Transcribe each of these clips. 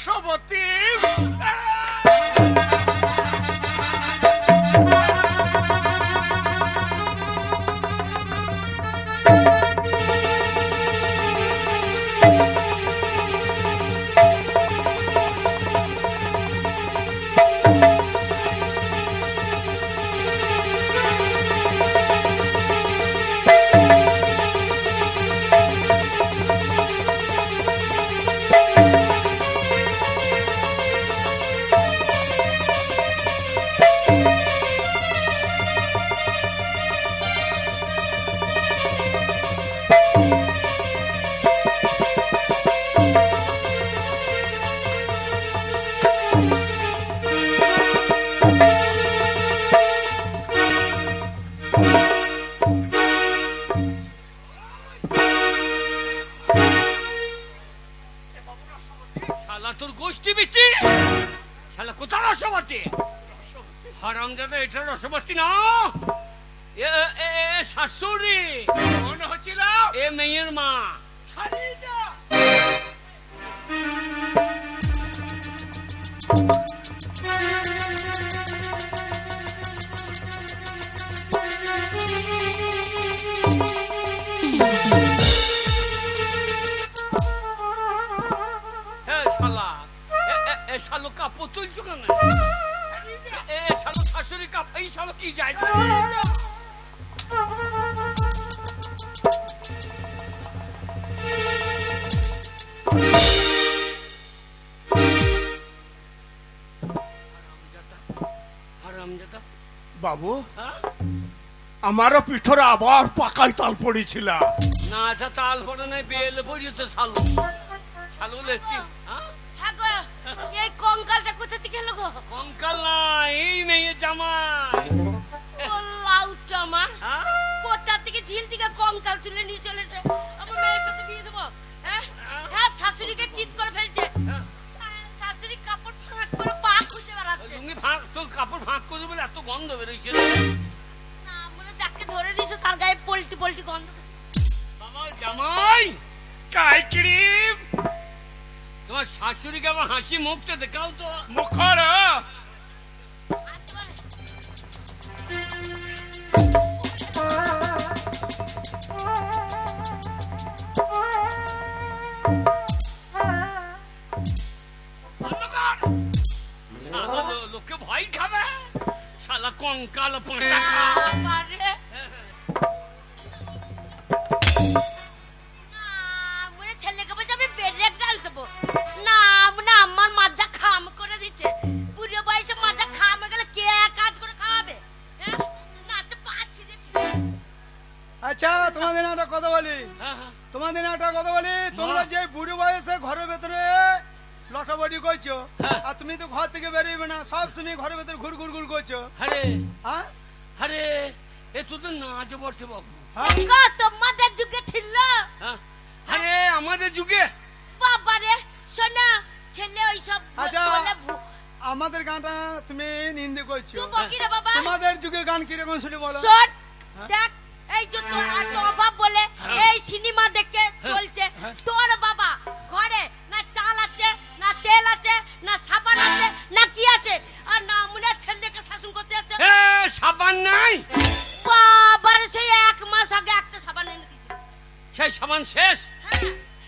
রসবতী। তোর গোষ্ঠী বিচি শালা কোথায় রসবতী? হারামজাদা, এটা রসবতী না, এ শাশুড়ি মনে হচ্ছিল এ মেয়ের মা। শালো কাপড় তুলছো কেন? শালো শাশুড়ি কাপড়, এই শালো কি যায়? বাবু, আমারও পিঠরে আবার পাকাই তাল পড়েছিল। না, আচ্ছা তাল পড়ে নাই, বেল পড়িয়েছে শালো। শালো লেখি এই কঙ্কালটা কোথা থেকে এলো গো? কঙ্কাল না, এই মেয়ে জামাই। লাউটা মা কোথা থেকে ঝিল থেকে কঙ্কাল তুলে নিয়ে চলেছে। আমার মেয়ের সাথে বিয়ে দেবো? হ্যাঁ, শাশুড়িকে চিৎ করে ফেলছে। শাশুড়ি কাপড় ফাঁক করে পা খুঁজে বেড়াচ্ছে। তুমি ফাঁক, তোর কাপড় ফাঁক করে বলে এত গন্ধ বেরোইছে। না, মনে যাকে ধরে নিয়েছো তার গায়ে পল্টি পল্টি গন্ধ। বাবা জামাই কাইকিরিম, তোমার শাশুড়িকে আবার হাসি মুখটা দেখাও তো। মুখর লোকে ভয় খাবে, শালা কঙ্কাল পাঁটা খা। ছেলেকে বলছে আমি বেডে ডান্স দেবো না, না আমার মাজা খাম করে দিচ্ছে। বুড়ো বয়সে মাজা খাম হয়ে গেলে কে কাজ করে খাওয়াবে? নাচতে পাচ্ছি। আচ্ছা, তোমাদের একটা কথা বলি, তোমাদের একটা কথা বলি। তোমরা যে বুড়ো বয়সে ঘরের ভেতরে লটাবডি করছো, আর তুমি তো ঘর থেকে বেরোবে না, সব সময় ঘরের ভেতরে ঘুর ঘুর ঘুর করছো। আরে হ্যাঁ, আরে এ তো নাচ বটে বাবু। তোমাদের যুগে ছিল? আরে আমাদের যুগে বাবারে শোনা, ছেলে ওইসব আচ্ছা, আমাদের গানটা তুমি নিন্দে করছো। বাবা তোমাদের যুগের গান কিরকম শুনি বলো? শোন দেখ, এই যে তোর এত অভাব বলে এই সিনেমা দেখে চলছে। তোর বাবা ঘরে না চাল আছে, না তেল আছে, না সাবান আছে, না কি আছে, আর না মনে ছেলেকে শাসন করতে আছে। সাবান নাই? বাবার সেই 1 মাস আগে একটা সাবান এনে দিয়েছে। সেই সাবান শেষ?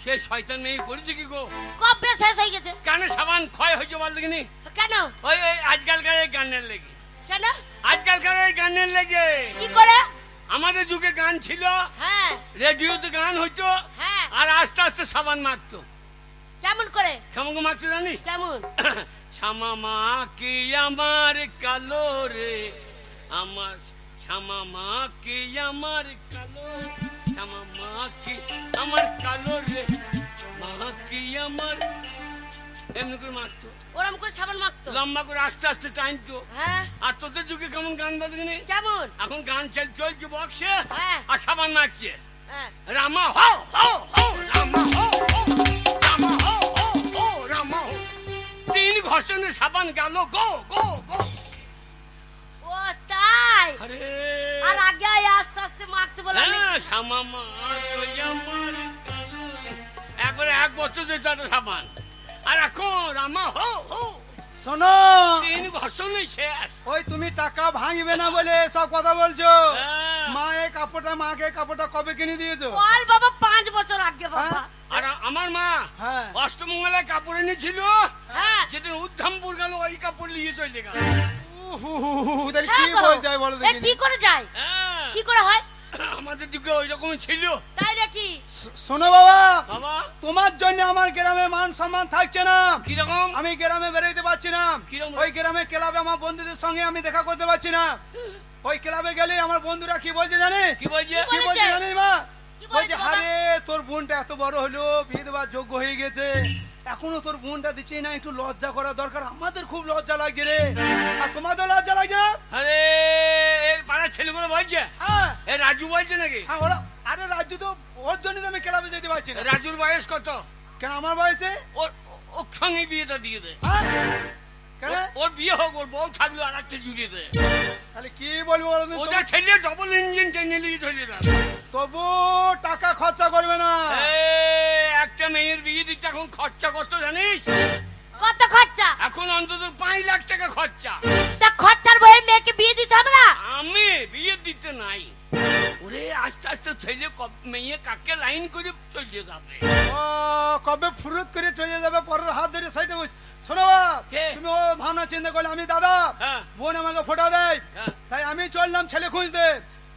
সে শয়তান মেয়ে করেছে কি গো? কবে শেষ হয়ে গেছে? কেন সাবান ক্ষয় হয়েছে বল দেখিনি? কেন? ওই আজকালকার এই গানের লেগে। কেন আজকালকার এই গানের লেগে? কি করে? আমাদের যুগে গান ছিল, হ্যাঁ রেডিওতে গান হইতো, হ্যাঁ, আর আস্তে আস্তে সাবান মাখতো। কেমন করে? কেমন মাখতো জানিস? কেমন? শ্যামা কি আমার কালো রে, আমার শ্যামা কি আমার কালো, শ্যামা কি আমার কালো রে, মা কি আমার, এমনি করে মাখতো। ওরম করে সাবান মাখতো, লম্বা করে আস্তে আস্তে টাইমতো। হ্যাঁ। আর তোদের যুগে কেমন গান বাজে? কেমন? এখন গান চলছে বক্সে, হ্যাঁ, আর সাবান মাখছে। হ্যাঁ, রামা হো হো হো, রামা হো হো, রামা হো হো হো, রামা হো। 3 ঘষণে সাবান গেল গো গো গো। ও তাই? আরে আর আগে আস্তে আস্তে মাখতে বলে? হ্যাঁ, শ্যামা মা তুই আমার কালো রে। একবারে 1 বছর যেত একটা সাবান। আর এখন রামা হো হো শোনো, তিন ঘষণই শেষ। ওই তুমি টাকা ভাঙবে না বলে সব কথা বলছো। হ্যাঁ। মাকে কাপড়টা কবে কিনে দিয়েছো? বল বাবা 5 বছর আগে বাবা। আর আমার মা হ্যাঁ। অষ্টমঙ্গলায় কাপড় এনেছিল, হ্যাঁ যেদিন উদ্ধামপুর গেল ওই কাপড় নিয়ে চলে গেল। তাহলে হ্যাঁ কি গো। বলতে হয় বলো এ দেখি? কি করে যায়? হ্যাঁ, কি করে হয়? আমাদের দিকে ওই রকম ছিল তাই নাকি? শোনো বাবা, বাবা। তোমার জন্য আমার গ্রামে মান সম্মান থাকছে না। কিরকম? আমি গ্রামে বেরোতে পারছি না। কিরকম? ওই গ্রামে ক্লাবে আমার বন্ধুদের সঙ্গে আমি দেখা করতে পারছি না। ওই ক্লাবে গেলে আমার বন্ধুরা কি বলছে জানিস? কি বলছে? কি কি বলছে বলেছে? জানিস মা? কি বলেছে বলছে বাবা? আরে তোর বোনটা এত বড় হলো, বিয়ে দেওয়ার যোগ্য হয়ে গেছে, এখনো তোর বোনটা দিচ্ছি না, একটু লজ্জা করা দরকার। আমাদের খুব লজ্জা লাগছে রে। আর তোমাদের লজ্জা লাগছে না? আরে এই পাড়ার ছেলেগুলো বলছে, হ্যাঁ এ রাজু বলছে নাকি? হ্যাঁ আরে রাজু তো, ওর জন্য তো আমি ক্লাবে যেতে পারছি না। রাজুর বয়স কত? কেন আমার বয়সে? ওর ওর সঙ্গে বিয়েটা দিয়ে দে। হ্যাঁ? কেন? ওর বিয়ে হোক, ওর বউ থাকলো আর একটা জুড়িয়ে দে। তাহলে কি বলবো বলো তো? ওটা ছেলে ডবল ইঞ্জিন টেনে নিয়ে চলে যাবে। তবু টাকা খরচা করবে না। একটা মেয়ের বিয়ে দিতে এখন খরচা কত জানিস? কত খরচা? এখন অন্তত 5 লাখ টাকা খরচা। তা খরচার বয়ে মেয়েকে বিয়ে দিতে হবে না? আমি বিয়ে দিতে নাই। ওরে আস্তে আস্তে ছেলে মেয়ে কাকে লাইন করে চলে যাবে। ও কবে ফুরুত করে চলে যাবে, পরের হাত ধরে সাইডে বসে। শোনো বাবা, কে? তুমি ও ভাবনা চিন্তা করলে আমি দাদা, হ্যাঁ। বোন আমাকে ফোটা দেয়, হ্যাঁ। তাই আমি চললাম ছেলে খুঁজতে।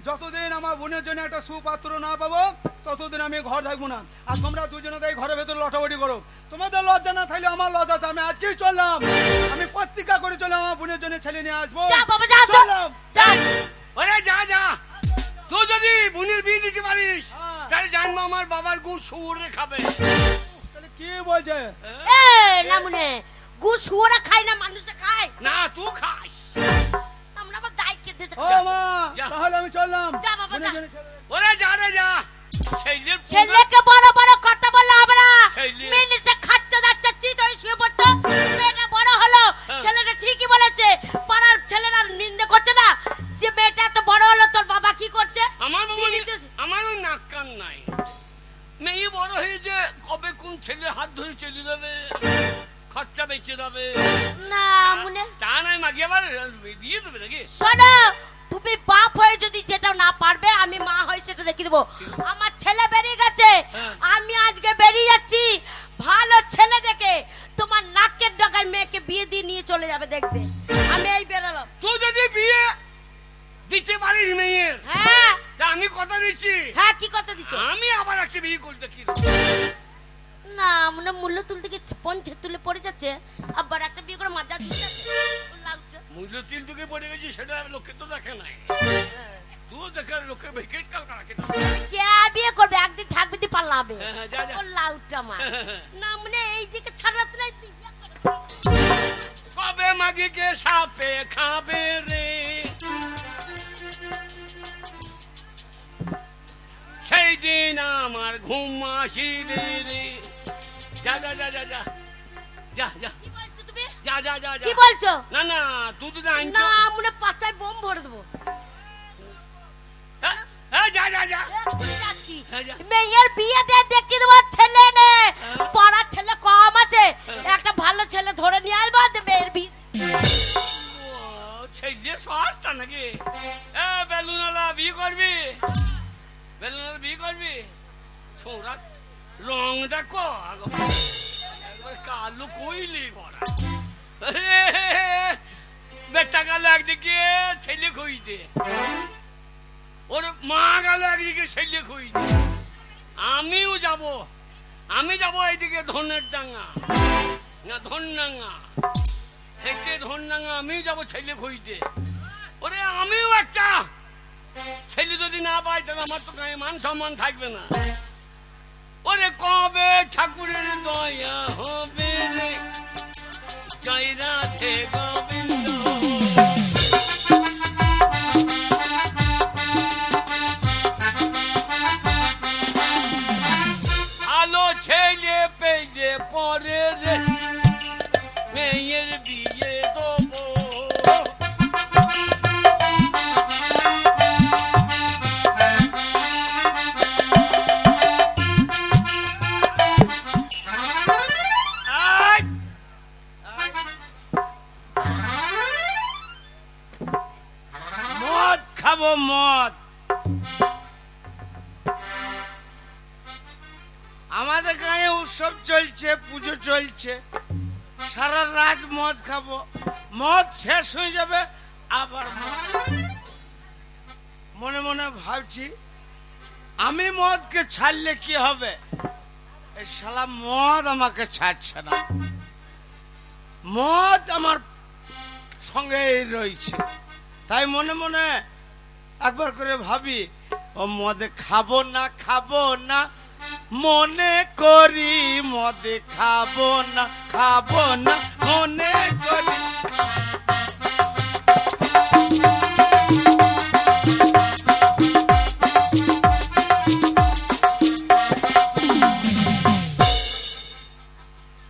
যতদিন আমার বোনের জন্য একটা সুপাত্র না পাবো ততদিন আমি ঘর থাকবো না। আর তোমরা দুজনে তাই ঘরের ভেতরে লটাবটি করো। তোমাদের লজ্জা না থাকলে আমার লজ্জা আছে। আমি আজকেই চললাম, আমি প্রতিজ্ঞা করে চললাম আমার বোনের জন্য ছেলে নিয়ে আসবো। যা বাবা যা তো। চললাম। যা। ওরে যা যা, তুই যদি বোনের বিয়ে দিতে পারিস হ্যাঁ। তাহলে জানবো আমার বাবার গু শুয়োরে খাবে। তাহলে কি বলছে? এ না মনে গু শুয়োরা খায় না, মানুষে খায়। না তুই খাস। আমরা আবার দাই কেটে ও মা, যা। তাহলে আমি চললাম। যা বাবা, বোনের যা। জন্য ছেলে- ওরে যা রে যা। ছেলের ছেলেকে বড় বড় কথা বললে হবে না। ছেলে- মিনিসে খাচ্ছে দাচ্ছে চিত হয়ে শুয়ে পড়তো। মেয়েটা বড় হলো, হ্যাঁ। ছেলেটা ঠিকই বলেছে। পাড়ার ছেলেরা নিন্দে করছে না যে মেয়েটা এত বড় হলো, তোর বাবা কি করছে? আমার বাবা বিয়ে দিতে- আমারও নাক কান নাই। মেয়ে বড় হয়েছে, কবে কোন ছেলে হাত ধরে চলে যাবে, খরচা বেঁচে যাবে। না মনে তা নাই মাগি আবার বিয়ে দেবে নাকি? শোনো, তুমি বাপ হয়ে যদি যেটা না পারবে, আমি মা হয়ে সেটা দেখিয়ে দেবো। আমার ছেলে বেরিয়ে গেছে, হ্যাঁ। আমি আজকে বেরিয়ে যাচ্ছি। ভালো ছেলে দেখে তোমার নাকের ডগায় মেয়েকে বিয়ে দিয়ে নিয়ে চলে যাবে, দেখবে। আমি এই বেরোলাম। তুই যদি বিয়ে দিতে পারিস মেয়ের, হ্যাঁ তা আমি কথা দিচ্ছি হ্যাঁ, কি কথা দিচ্ছ? আমি আবার একটা বিয়ে করতে কি না মনে মূল্য তুল থেকে পঞ্চে তুলে পড়ে যাচ্ছে, আবার একটা বিয়ে করে মজা দিচ্ছে। লাগছে। মূল্য তিল তোকে পড়ে গেছি, সেটা লোকে তো দেখে নাই। তুই দেখার লোকে ভেকেট কাল কাকে না। কে বিয়ে করবে? একদিন থাকবে দি পাল্লাবে। হ্যাঁ, যা, যা। ও লাউটা মা। না মনে এই দিকে ছাড়াতে নাই, তুই বিয়ে করে। কবে মাগিকে সাপে খাবে রে, সেই দিন আমার ঘুম আসিবে রে। যা যা যা যা যা যা যা কি বলছো তুমি? যা যা যা যা। কি বলছো? না না, তুই যদি আইন না মনে পাছায় বোম ভরে দেবো। যা যা যা। এক্ষুনি যাচ্ছি। হ্যাঁ, যা। মেয়ের বিয়ে দিয়ে দেখিয়ে দেবো ছেলে নে। হ্যাঁ। পাড়ার ছেলে কম আছে, একটা ভালো ছেলে ধরে নিয়ে আসবো, মেয়ের বিয়ে। ছেলে সস্তা নাকি? বেলুনওয়ালা বিয়ে করবি? বেলুনওয়ালা বিয়ে করবি? ছোড়া রং দেখো একবার কালো কইলি পড়া। বেটা গেল একদিকে ছেলে খুঁজতে, ওর মা গেল একদিকে ছেলে খুঁজতে। আমিও যাব, আমি যাব এইদিকে ধনের ডাঙ্গা না ধনডাঙ্গা হেঁটে ধনডাঙ্গা, আমিও যাবো ছেলে খুঁজতে। ওরে আমিও একটা ছেলে যদি না পাই তাহলে আমার তো গায়ে মান সম্মান থাকবে না। ওরে কবে ঠাকুরের দয়া হবে রে, জয় রাধে গোবিন্দ। ভালো ছেলে পেলে পরে রে, মেয়ের বিয়ে দেবো। আয় খাবো মদ। আমাদের গায়ে উৎসব চলছে, পুজো চলছে, সারা রাত মদ খাবো, মদ শেষ হয়ে যাবে আবার মদ। মনে মনে ভাবছি আমি মদকে ছাড়লে কি হবে, এই শালা মদ আমাকে ছাড়ছে না, মদ আমার সঙ্গে রয়েছে। তাই মনে মনে একবার করে ভাবি ও মদে খাবো না, মনে করি মদে খাবো না মনে করি।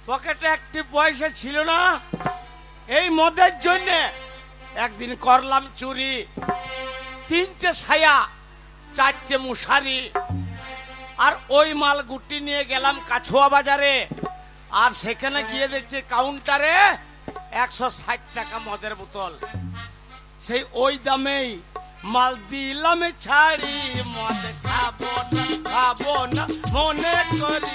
পকেটে একটি পয়সা ছিল না, এই মদের জন্য একদিন করলাম চুরি, 3টে ছায়া, 4টে মশারি, আর ওই মাল গুটি নিয়ে গেলাম কাছুয়া বাজারে। আর সেখানে গিয়ে দেখছি কাউন্টারে 160 টাকা মদের বোতল। সেই ওই দামেই মাল দিলাম ছাড়ি, মদ খাবো না মনে করি।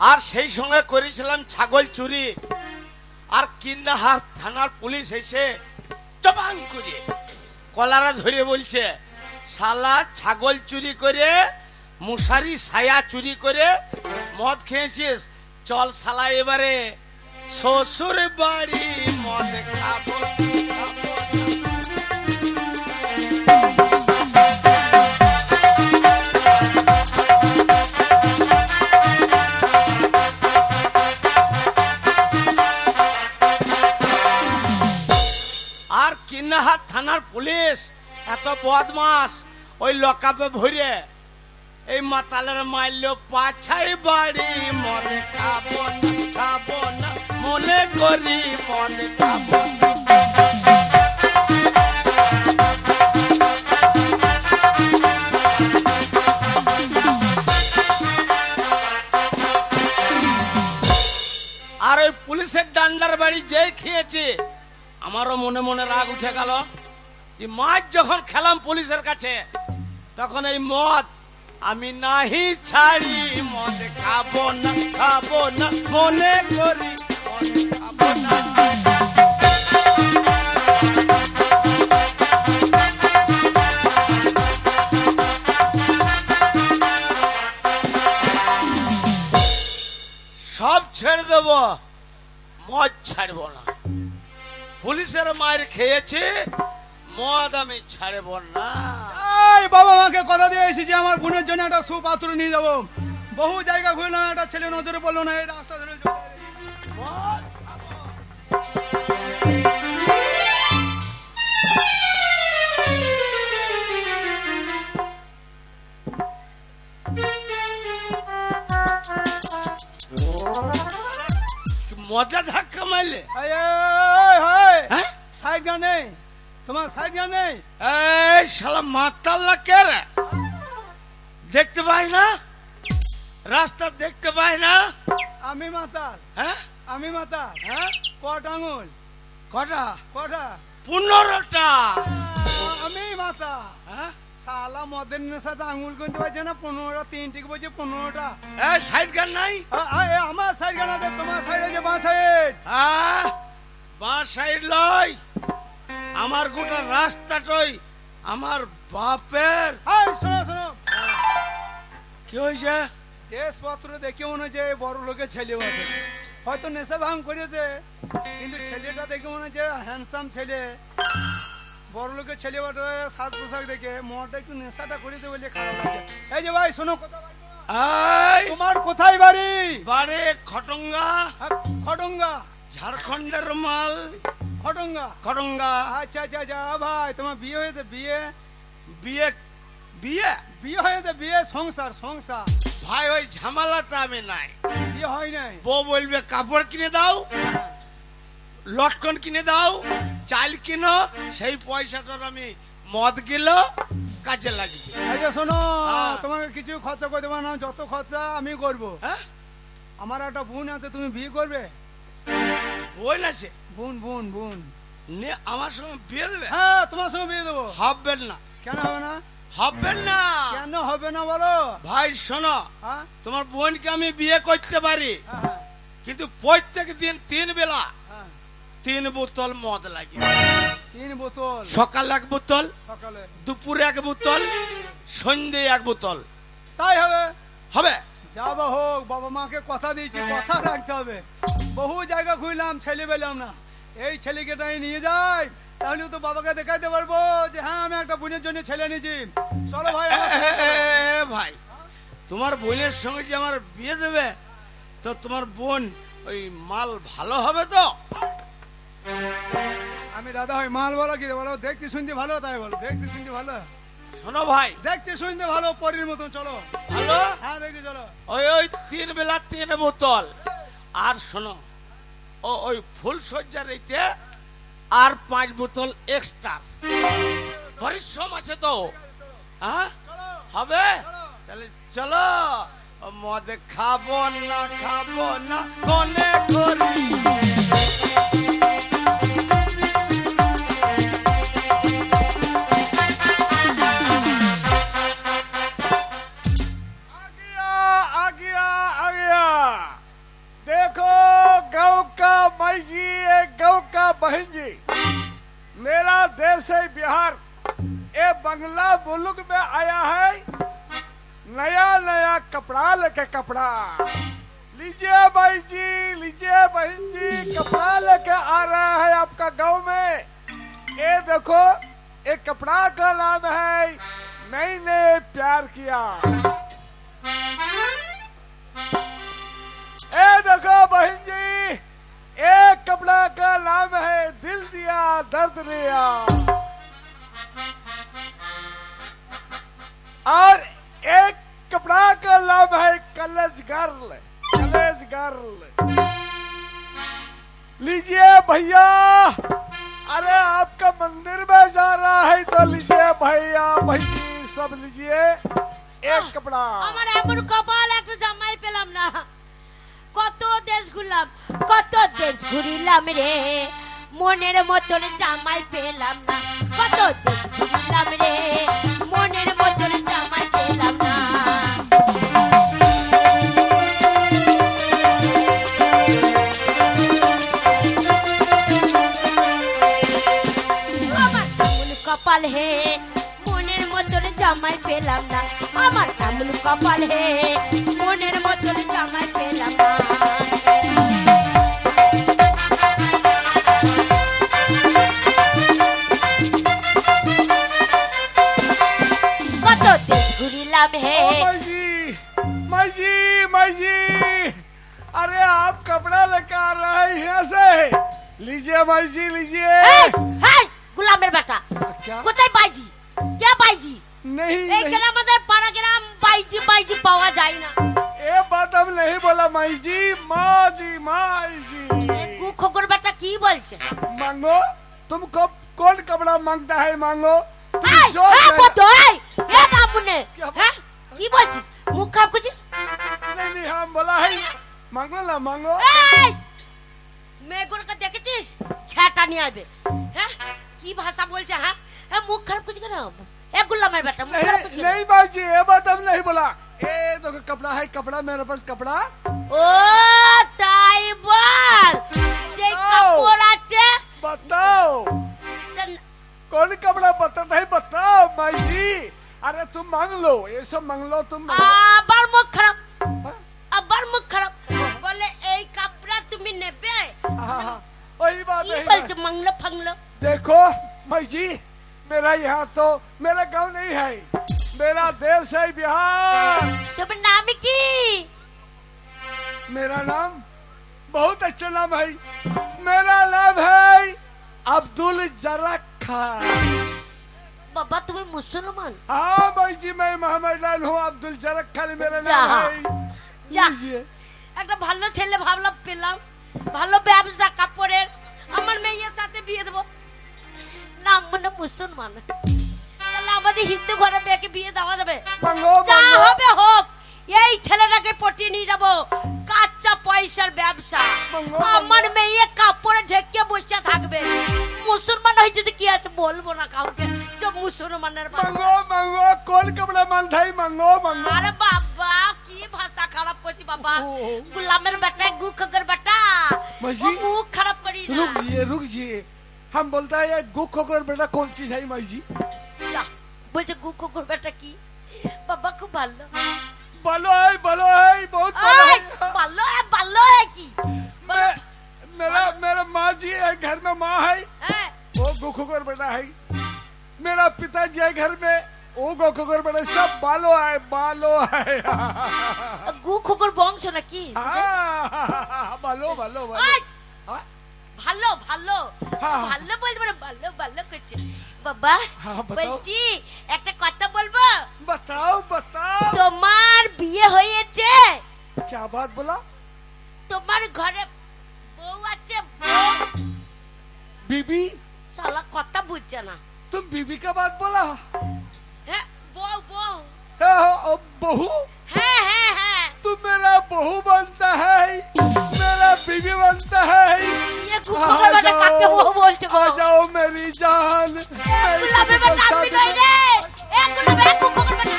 আর সেই সঙ্গে করেছিলাম ছাগল চুরি। আর কিন্দাহার থানার পুলিশ এসে চবাং করে কলারা ধরে বলছে, শালা ছাগল চুরি করে, মশারি ছায়া চুরি করে মদ খেয়েছিস, চল শালা এবারে শ্বশুর বাড়ি মদ খাবো। আর কিন্নাহাট থানার পুলিশ এত বদমাস, ওই লকআপে ভরে এই মাতালের মাইল পাছাই বাড়ি মদ খাবো না মনে করি মদ খাবো না। আর ওই পুলিশের ডান্ডার বাড়ি যেই খেয়েছে, আমারও মনে মনে রাগ উঠে গেল যে মাছ যখন খেলাম পুলিশের কাছে, তখন এই মদ আমি নাহি ছাড়ি, মদ খাবো না মনে করি মদ খাবো না। সব ছেড়ে দেব, মদ ছাড়বো না। পুলিশের মায়ের খেয়েছে, মদ আমি ছাড়ব না। এই বাবা মাকে কথা দিয়ে এসেছি আমার বোনের জন্য একটা সুপাত্র নিয়ে যাবো। বহু জায়গা ঘুরলাম, একটা ছেলে নজরে পড়লো না, এই রাস্তা ধরে চলে এলাম। মদ মজা ধাক্কা মারলে। এই, এই, এই, হ্যাঁ? সাইড গান নেই তোমার, সাইড গান নেই। এই শালা মাতাল্লা কে রে? দেখতে পাই না, রাস্তা দেখতে পাই না। আমি মাতাল, হ্যাঁ আমি মাতাল। হ্যাঁ, কট আঙুল, কটা? কটা? 15টা। আমি মাতাল। হ্যাঁ, শালা মদের নেশাতে আঙুল কিনতে পারছে না, 15টা, 3টিকে বলছে 15টা। এই সাইড গান নাই? আমার সাইড গান আছে, তোমার সাইড আছে বাঁ সাইড। হ্যাঁ, বাঁ সাইড লই, আমার গোটা রাস্তাটাই আমার বাপের। এই শোনো শোনো, কি হয়েছে? ড্রেসপত্র দেখে মনে হচ্ছে বড় লোকের ছেলে বটে, হয়তো নেশা ভাঙ করেছে, কিন্তু ছেলেটা দেখে মনে হচ্ছে হ্যান্ডসাম ছেলে, বড় লোকের ছেলে বটে। সাজ পোশাক দেখে মনটা একটু নেশাটা করেছে বলে খারাপ লাগছে। এই যে ভাই শোনো, কথা এই তোমার কোথায় বাড়ি? বাড়ি খটঙ্গা, খটঙ্গা, ঝাড়খণ্ডের মাল। খটঙ্গা, খটঙ্গা। আচ্ছা আচ্ছা আচ্ছা। ভাই তোমার বিয়ে হয়েছে? বিয়ে বিয়ে বিয়ে বিয়ে হয়েছে, বিয়ে সংসার সংসার। ভাই ওই ঝামেলাটা আমি নাই। বিয়ে হয় নাই? বউ বলবে কাপড় কিনে দাও, লটকন কিনে দাও, চাল কিনো, সেই পয়সাটার আমি মদ গেল কাজে লাগবে। এই যে শোনো, হ্যাঁ। তোমাকে কিছু খরচা করে দেবো না, যত খরচা আমি করবো। হ্যাঁ, আমার একটা বোন আছে, তুমি বিয়ে করবে? বোন আছে, বোন বোন বোন। নে আমার সঙ্গে বিয়ে দেবে? হ্যাঁ, তোমার সঙ্গে বিয়ে দেবো। হবেন না, কেন হবে না? হবেন না। কেন হবে না বলো? ভাই শোনো, হ্যাঁ তোমার বোনকে আমি বিয়ে করতে পারি, হ্যাঁ কিন্তু প্রত্যেক দিন 3 বেলা হ্যাঁ। 3 বোতল মদ লাগে। 3 বোতল সকাল 1 বোতল, সকালে। দুপুরে 1 বোতল, সন্ধ্যে 1 বোতল। তাই হবে? হবে? যা বা হোক, বাবা মাকে কথা দিয়েছি, কথা রাখতে হবে। বহু জায়গা খুঁজলাম, ছেলে পেলাম না। এই ছেলেকে তাই নিয়ে যাই, তাহলে তো বাবাকে দেখাইতে পারবো যে হ্যাঁ আমি একটা বোনের জন্য ছেলে নিয়েছি। চলো ভাই আমার সঙ্গে চলো। ভাই, তোমার বোনের সঙ্গে যে আমার বিয়ে দেবে, তো তোমার বোন ওই মাল ভালো হবে তো? আমি দাদা হয় মাল বলো কি বলো, দেখতে শুনতে ভালো, তাই বলো দেখতে শুনতে ভালো, শোনো ভাই, দেখতে শুনতে ভালো, পরীর মতন। চলো ভালো। হ্যাঁ দেখতে চলো। ওই 3 বেলা 3 বোতল। আর শোনো, ওই ফুল সজ্জার এইতে আর 5 বোতল এক্সট্রা। পরিশ্রম আছে তো, হ্যাঁ হবে? তাহলে চলো, মদ খাবো না মনে করি। आ गया। देखो गांव का माई जी, एक गांव का बहन जी। मेरा देश है बिहार, ये बंगला मुल्क में आया है नया नया कपड़ा लेके। कपड़ा लीजिए भाई जी, लीजिए बहन जी, कपड़ा लेके आ रहा है आपका गांव में। ये देखो, ये कपड़ा का नाम है मैंने प्यार किया। ए देखो बहन जी, एक कपड़ा का नाम है दिल दिया दर्द लिया। और एक कपड़ा का नाम है कलेज गर्ल। कलेज गर्ल लीजिए भैया, अरे आपका मंदिर में जा रहा है तो लीजिए भैया भैया सब लीजिए एक कपड़ा। আমার এমন কপাল, একটা জামাই পেলাম না। কত দেশ ঘুরলাম, কত দেশ ঘুরিলাম রে, মনের মতন জামাই পেলাম না। কত দেশ ঘুরিলাম রে, মনের মতন জামাই পেলাম না। আমার এমন কপাল হে, মনের মতন জামাই পেলাম না। আমার এমন কপাল হে, মনের মতন জামাই পেলাম না। কত দেশ ঘুরিলাম হে। माई जी, माई जी, अरे आप कपड़ा लेकर आ रहे हैं यहाँ से, लीजिए माई जी लीजिए। এই, এই, গোলামের বেটা, क्या? কোথায় বাইজি? কে বাইজি? नहीं এই नहीं, গ্রাম, আমাদের পাড়া গ্রাম বাইজি বাইজি পাওয়া যায় না। ये बात हम नहीं बोला माई जी, माँ जी माई जी। এই কুখোর বেটা কি বলছে? मांगो, तुमको कौन कपड़ा मांगता है मांगो। तुम এই, जो এই कहे- বতো, এই, এ বাবুনে, হ্যাঁ? কি বলছিস? মুখ খারাপ করছিস? नहीं नहीं, हम बोला है मांगो ना मांगो। এই, মেয়েগুলোকে দেখেছিস? ছ্যাটা নিয়ে আসবে। হ্যাঁ? কি ভাষা বলছে, হ্যাঁ? এ মুখ খারাপ করছিস কেন? এ গোলামের বেটা, মুখ খারাপ করছিস नहीं কেন? नहीं माई जी, ये बात हम नहीं बोला। ये देखो कपड़ा है, कपड़ा मेरे पास कपड़ा। ও তাই বল, যে কাপড় আছে बताओ তা- कौन कपड़ा बताता है, बताओ माई जी। अरे तुम मांग लो, ये सब मांग लो तुम। আবার মুখ খারাপ, আবার মুখ খারাপ বলে এই কাপড়া তুমি নেবে। हाँ, वही बात কি है। বলছে মাংলো ফাংলো? देखो माई जी, मेरा यहाँ तो मेरा गांव नहीं है, मेरा देश है बिहार। তোমার নাম কি? मेरा नाम बहुत अच्छा नाम है, मेरा नाम है अब्दुल जरक खान। বাবা তুমি মুসলমান? हाँ भाई जी, मैं मोहम्मद लाल हूँ, अब्दुल जरक खान मेरा जा। नाम है। যা, लीजिए। একটা ভালো ছেলে ভাবলাম পেলাম, ভালো ব্যবসা কাপড়ের, আমার মেয়ের সাথে বিয়ে দেবো। নাম মনে মুসলমান, তাহলে আমার যদি হিন্দু ঘরে মেয়েকে বিয়ে দেওয়া যাবে মাঙ্গো যা মাঙ্গো হবে হোক, এই ছেলেটাকে পটিয়ে নিয়ে যাবো, কাঁচা পয়সার ব্যবসা। মাঙ্গো, আমার মেয়ে কাপড়ে ঢেকে বসে থাকবে। মুসলমান হয়েছে তো কি আছে, বলবো না কাউকে যে মুসলমানের বাচ্চা। মাঙ্গো মাঙ্গো কোন কপড়া মানথাই মাঙ্গো মাঙ্গো আরে বাবা কি ভাষা খারাপ করছি বাবা, গুলামের বেটা গুখের বেটা, মাসি? ও মুখ খারাপ করি না। रुक जाइए हम बोलता है ये गुख होकर बेटा कौन चीज है माई जी যা, বলছে গুখের বেটা কি? বাবা খুব ভালো। बोलो है बहुत बड़ा এই, है ভালো কি? मैं- मेरा मेरा माँ जी है घर में माँ है হ্যাঁ, वो गुख होकर बेटा है मेरा पिताजी है घर में वो गुख होकर बेटा सब बालो है গুখের বংশ নাকি? हाँ, बालो बालो बालो এই, हाँ? ভালো ভালো হ্যাঁ। ভালো বলতে পারে, ভালো ভালো করছে বাবা। হ্যাঁ, বাতাও। বলছি একটা কথা বলবো, बताओ बताओ তোমার বিয়ে হয়েছে, क्या बात बोला তোমার ঘরে বউ আছে, বউ। बीबी শালা কথা বুঝছে না। तुम बीबी का बात बोला হ্যাঁ, বউ বউ। बहू হ্যাঁ হ্যাঁ হ্যাঁ, तू मेरा बहू बनता है मेरा बीबी बनता है ये গুখের বেটা কাকে বউ বলছে গো? आ जाओ मेरी जान मैं গুলামের किसी বেটা का আমি साथ নই রে, গুলামের গুখের বেটা।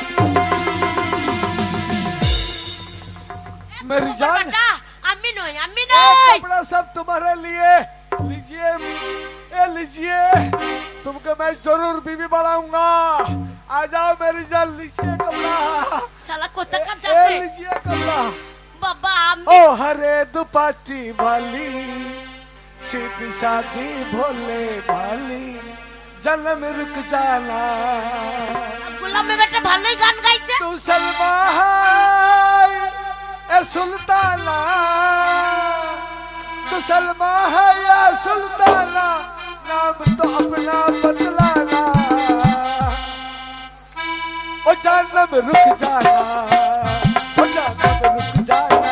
मेरी গুখের जान বেটা আমি নই, আমি ये নই। कपड़ा सब तुम्हारे लिए लीजिए ये लीजिए तुमको मैं जरूर बीबी बनाऊंगा आ जाओ मेरी जान लीजिए कपड़ा শালা কোথাকার ये যাবে लीजिए कपड़ा বাবা? আমি ओ हरे दुपट्टी वाली सीधी सादी भोले भाली जन्म रुक जाना গুলামের বেটা ভালোই গান গাইছে। तू सलमा है ए सुल्ताना तू सलमा है या सुल्ताना नाम तो अपना बदलाना ओ जन्म रुक जाना ओ जन्म रुक जाना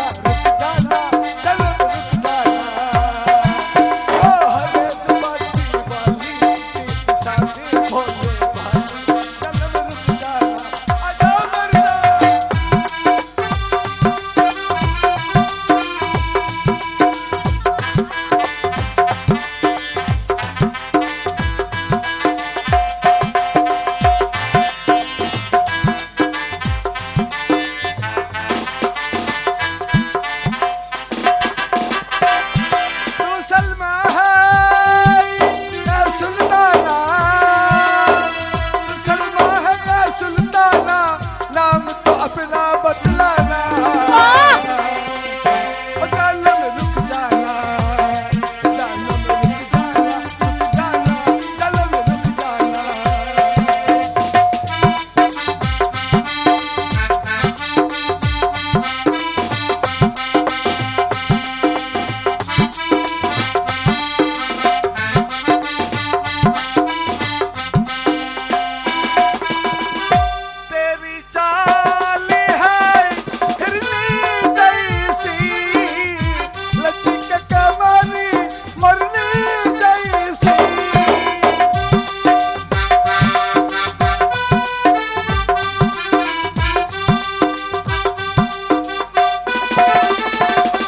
जन्म रुक जाना ओ हरे दुपट्टी वाली सीधी सादी भोले भाली जन्म रुक जाना आ जाओ मेरी जान तू सलमा है या सुल्ताना तू सलमा है या सुल्ताना नाम तो अपना बदलाना ओ जानम रुक जाना जानम रुक जाना जानम रुक जाना तेरी चाल है हिरनी जैसी लचक कमरी मरनी जैसी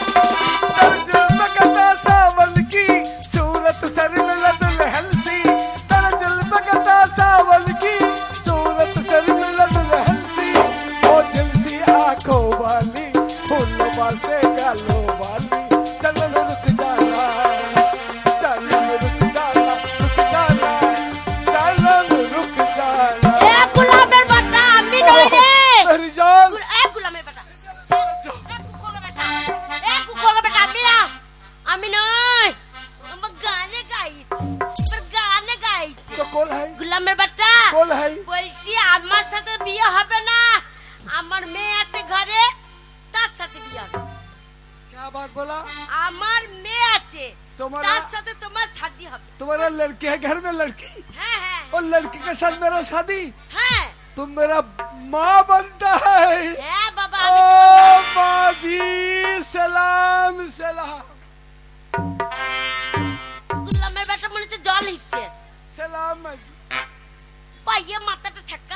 तर्जुम कदा सावल की सूरत सर में लदल हंसी तर्जुम कदा सावल की सूरत सर में लदल हंसी ओ जिनसी आंखों वाली फूलों से गालों वाली चलन रुक जाना चलन रुक जाना चलन रुक जाना এ গুলামের বেটা আমি নই রে। मेरी जान এ গুলামের বেটা, এ গুখের বেটা, এ গুখের বেটা আমি না, আমি নই। আমার গানে গাইছে, আমার গানে গাইছে। तो कौन है গুলামের বেটা कौन है বলছি আমার সাথে বিয়ে হবে না, আমার মেয়ে আছে ঘরে, তার সাথে বিয়ে হবে। क्या बात बोला আমার মেয়ে আছে, তোমার- তার সাথে তোমার শাদি হবে। तुम्हारा लड़की है घर में लड़की হ্যাঁ হ্যাঁ और लड़की के साथ मेरा शादी হ্যাঁ तुम मेरा माँ बनता है হ্যাঁ বাবা ओ আমি माँ जी सलाम सलाम গুলামের বেটা মনে হচ্ছে জল হিচ্ছে, सलाम माँ जी পাইয়ে মাথাটা ঠেকা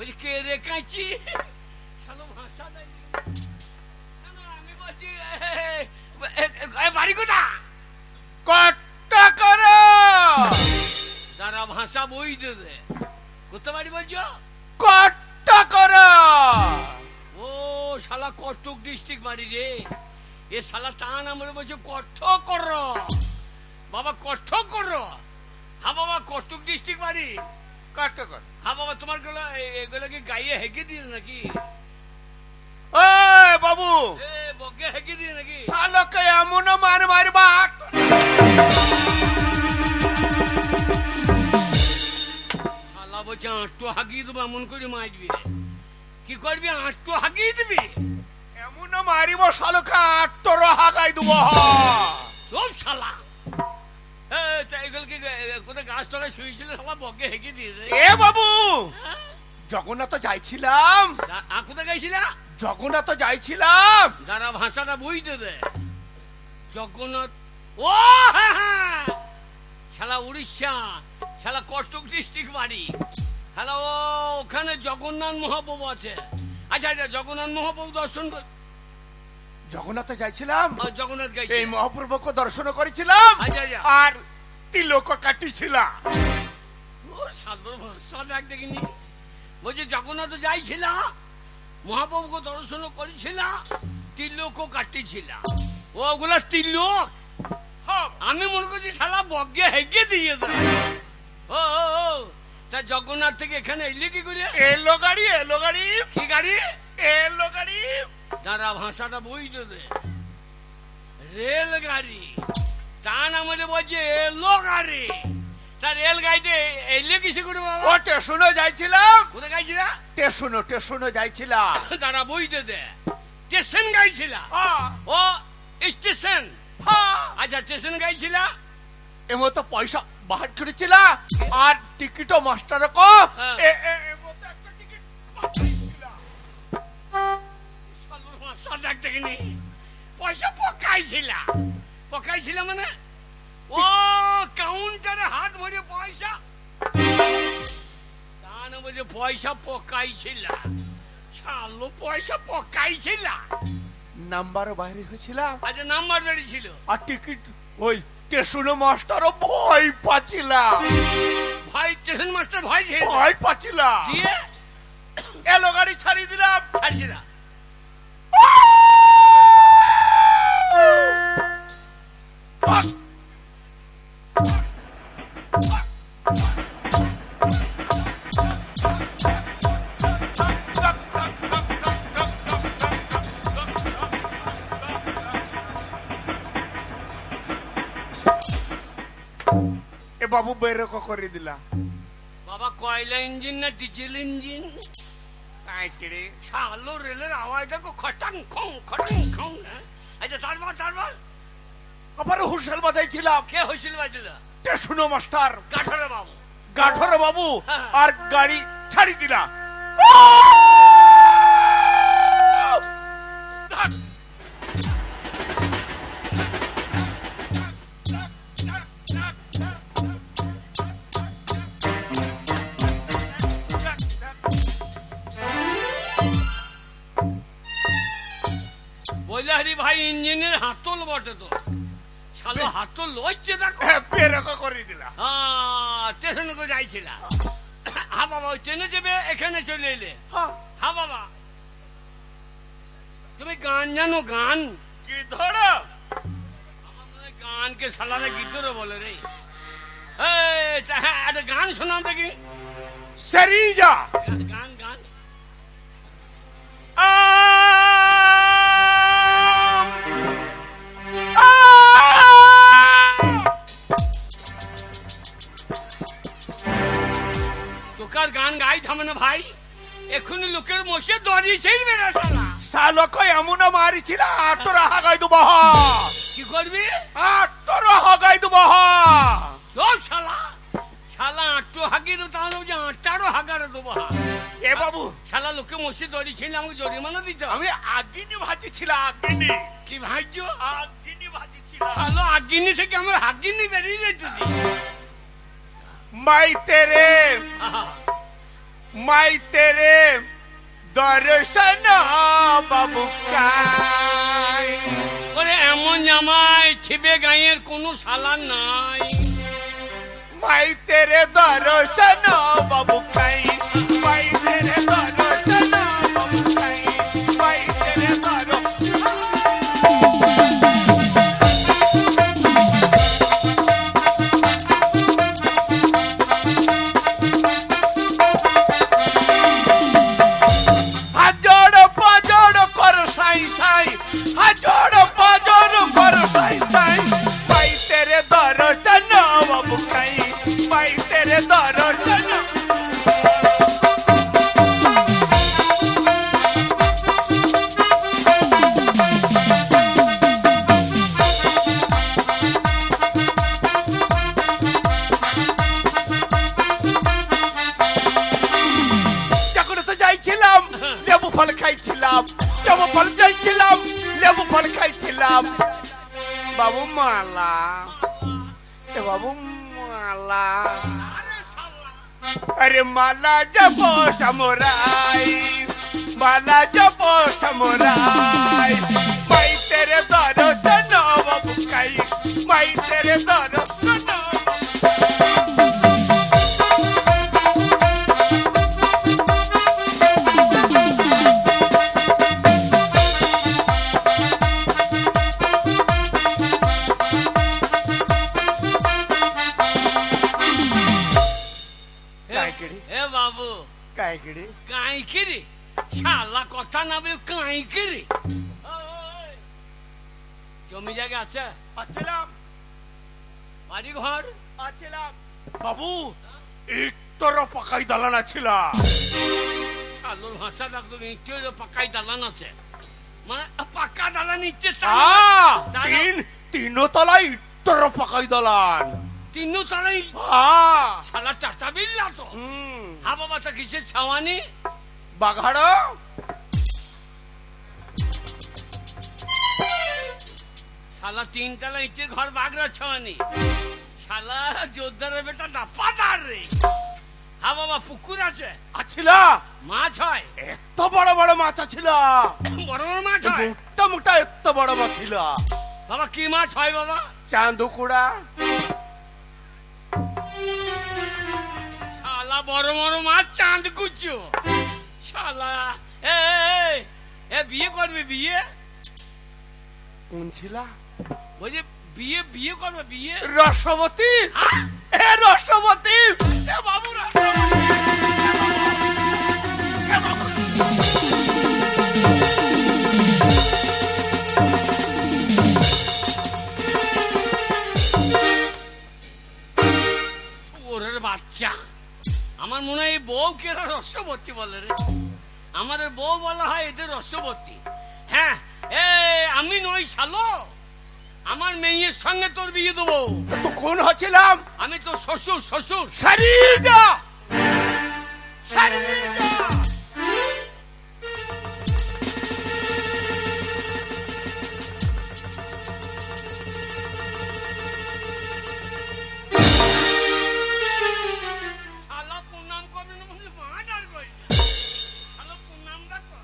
বলছি কে রে কাঁচি? শালো ভাষা দেয় আমি বলছি বাড়ি কোথা? কট্টা করো তারা ভাষা বই দেবে। কোথা বাড়ি বলছো? কট্টা করো। ও শালা কটক ডিস্ট্রিক্ট বাড়ি রে। এ শালা টান আমরা বলছে কট্ট কর বাবা, কট্ট কর। হ্যাঁ বাবা, কটক ডিস্ট্রিক্ট বাড়ি। কট্টা কর। হ্যাঁ বাবা, তোমার গুলো এগুলো কি গাইয়ে হেঁকে দিয়ে নাকি? ও বাবু, এ বকে হেঁকে দিয়ে নাকি? শালোকে এমন মার মারবা। শালা বলছে আঁটু হাগিয়ে দেবো, এমন করে মারবি। কি করবি? আঁটু হাগিয়ে দিবি? এমন মারিব শালোকে আট্টর হাগাই দেব। সব শালা এগুলো কি কোথায় গাছ তলায় শুয়েছিল? শালা বকে হেঁকে দিয়েছে। এ বাবু, জগন্নাথ যাইছিলাম। কোথায় গাইছিলা? জগন্নাথ যাইছিলাম। যারা ভাষাটা বইতে দে জগন্নাথ। ও হ্যাঁ হ্যাঁ, শালা উড়িষ্যা, শালা কটক ডিস্ট্রিক্ট বাড়ি। শালা ও ওখানে জগন্নাথ মহাপ্রভু আছে। আচ্ছা আচ্ছা, জগন্নাথ মহাপ্রভু দর্শন কর। জগন্নাথ যাইছিলাম, জগন্নাথ গাইছে। এই মহাপ্রভুকে দর্শন করেছিলাম আচ্ছা, আচ্ছা। আর তিলক কাটিছিলাম। ও সাদর ভাষা দেখ দেখিনি। বলছে জগন্নাথ যাইছিল, মহাপ্রভুকে দর্শন করেছিল, তিলকও কাটিছিল। ওগুলা তিলক। আমি মনে করছি শালা বজ্ঞে হেগে দিয়ে দেয়। ও তা জগন্নাথ থেকে এখানে এলি কি করে? এলো গাড়ি, এলো গাড়ি। কি গাড়ি? এলো গাড়ি। যারা ভাষাটা বইতে দে রেল গাড়ি। তা না মনে বলছে এলো গাড়ি। তা রেল গাড়িতে এলে কিসে করে বাবা? ও স্টেশনে যাইছিলাম। কোথায় গাইছিলা? স্টেশনে যাইছিলাম। তারা বইতে দে স্টেশন গাইছিলা। ও স্টেশন। আচ্ছা, স্টেশন গাইছিলা। এমন তো পয়সা বাহার করেছিলা আর টিকিটও মাস্টার কো হ্যাঁ। একটা টিকিট দেখিনি পয়সা পকাইছিলা। পকাইছিলা মানে ও কাউন্টারে হাত ভরে পয়সা। তা না বলে পয়সা পকাইছিলা। শালো পয়সা পকাইছিলা। নাম্বারও বাইরে হয়েছিলাম। আচ্ছা, নাম্বার বেরিয়েছিল আর টিকিট ওই স্টেশনে মাস্টারও ভয় পাচ্ছিলাম। ভয় স্টেশন মাস্টার ভয় খেয়ে ভয় পাচ্ছিলাম। দিয়ে এলো গাড়ি ছাড়িয়ে দিলাম। ছাড়ছিলা। এ বাবু বেরোক করে দিলা। বাবা, কয়লা ইঞ্জিন না ডিজেল ইঞ্জিন? শালো রেলের আওয়াজটা খটাং খং খটাং খং। আচ্ছা, তারপর আবার হুসেল বাজাইছিলাম। কে হয়েছিল বাজল? স্টেশনে মাস্টার কাঠরে বাবু। গাঠরে বাবু। হ্যাঁ। আর গাড়ি ছাড়ি দিলা। বললে হরি ভাই ইঞ্জিনের হাতল বটে তো। শালো হাতল লইছে দেখো। বেরোক করে দিলা। স্টেশনে তো যাইছিল। হ্যাঁ বাবা, ওই ট্রেনে যাবে, এখানে চলে এলে। হ্যাঁ বাবা, তুমি গান জানো? গান কি ধরো গানকে শালারে গীতরে বলে রে। হ্যাঁ, একটা গান শোনাও দেখি। সেরিজা গান গান। তোকার গান গাই থামে না ভাই। এখনই লোকের মোষে দড়িয়েছেই বেড়া শালা। শালক এমন মারিছিল আটর হাগাই দেব। কি করবি? আটর হাগাই দেব। সব শালা শালা আটটো হাগিয়ে দেবো, তাহলে যে আটটারও হাগারে দেবো। এ বাবু, শালা লোকে মোষে দড়িয়েছিল, আমাকে জরিমানা দিতে হবে। আমি আগিনি ভাজিছিলাম। আগিনি কি ভাজ্য? আগিনি ভাজিছিলাম। শালো আগিনি থেকে আমার হাগিনি বেরিয়ে যেত। মাই তেরে माई तेरे दर्शन बाबू काई ওরে এমন জামাই ছিবে গাঁয়ের কোনো শালা নাই। माई तेरे दर्शन बाबू काई माई तेरे दर्शन बाबू काई माई तेरे दर्शन হাজর পাজর কর সাই সাই হাজর পাজর কর সাই সাই মাই তেরে দর্শন বাবু কাই মাই তেরে দর্শন যখন তো যাইছিলাম লেবু ফল খাইছিলাম লেবু ফল যাইছিলাম লেবু ফল খাইছিলাম বাবু মালা এ বাবু মালা अरे माला जब समुराई माला जब समुराई माई तेरे दर्शन बाबू काई माई तेरे दर्शन এ বাবু काय गिड़ी কাইকিরি শালা কথা না বলে কাইকিরি। জমি জায়গা আছে, আছিলাম বাড়ি ঘর আছিলাম বাবু ইটর পাকাই দালান ছিল আলোর ভাষা লাগতো ইটের পাকাই দালান আছে, মানে পাকা দালান ইটে তিন তলা ইটর পাকাই দালান তিন তলাই হ্যাঁ শালা চারটা বিল্লা তো। হা বাবা তা কিসের ছাওয়ানি বাঘাড়ো শালা তিনতলা ইটের ঘর বাগড়া ছাওয়ানি শালা জোরদারের বেটা ডাপাদার রে। হা বাবা পুকুর আছে, আছিলা মাছ হয়, এত বড় বড় মাছ ছিল বড় বড় মাছ হয় মোটা মোটা এত বড় মাছ ছিল বাবা। কি মাছ হয় বাবা? চান্দুকুড়া শালা বড় বড় মাছ চাঁদ কুচো শালা। এ এ বিয়ে করবে বিয়ে? কোন ছিলা ওই যে বিয়ে বিয়ে করবে বিয়ে? রসবতী এ রসবতী এ বাবু রসবতী এ বাবু ওরের বাচ্চা, আমার মনে হয় এই বউ কে রসবতী বলে রে। আমাদের বউ বলা হয় এদের রসবতী। হ্যাঁ এ আমি নই শালো, আমার মেয়ের সঙ্গে তোর বিয়ে দেবো। তো কোন হচ্ছিলাম আমি তো শ্বশুর শ্বশুর। সারিগা সারিগা শালা প্রণাম করবে না বলে মার্ডার করবে। শালা প্রণামটা কর,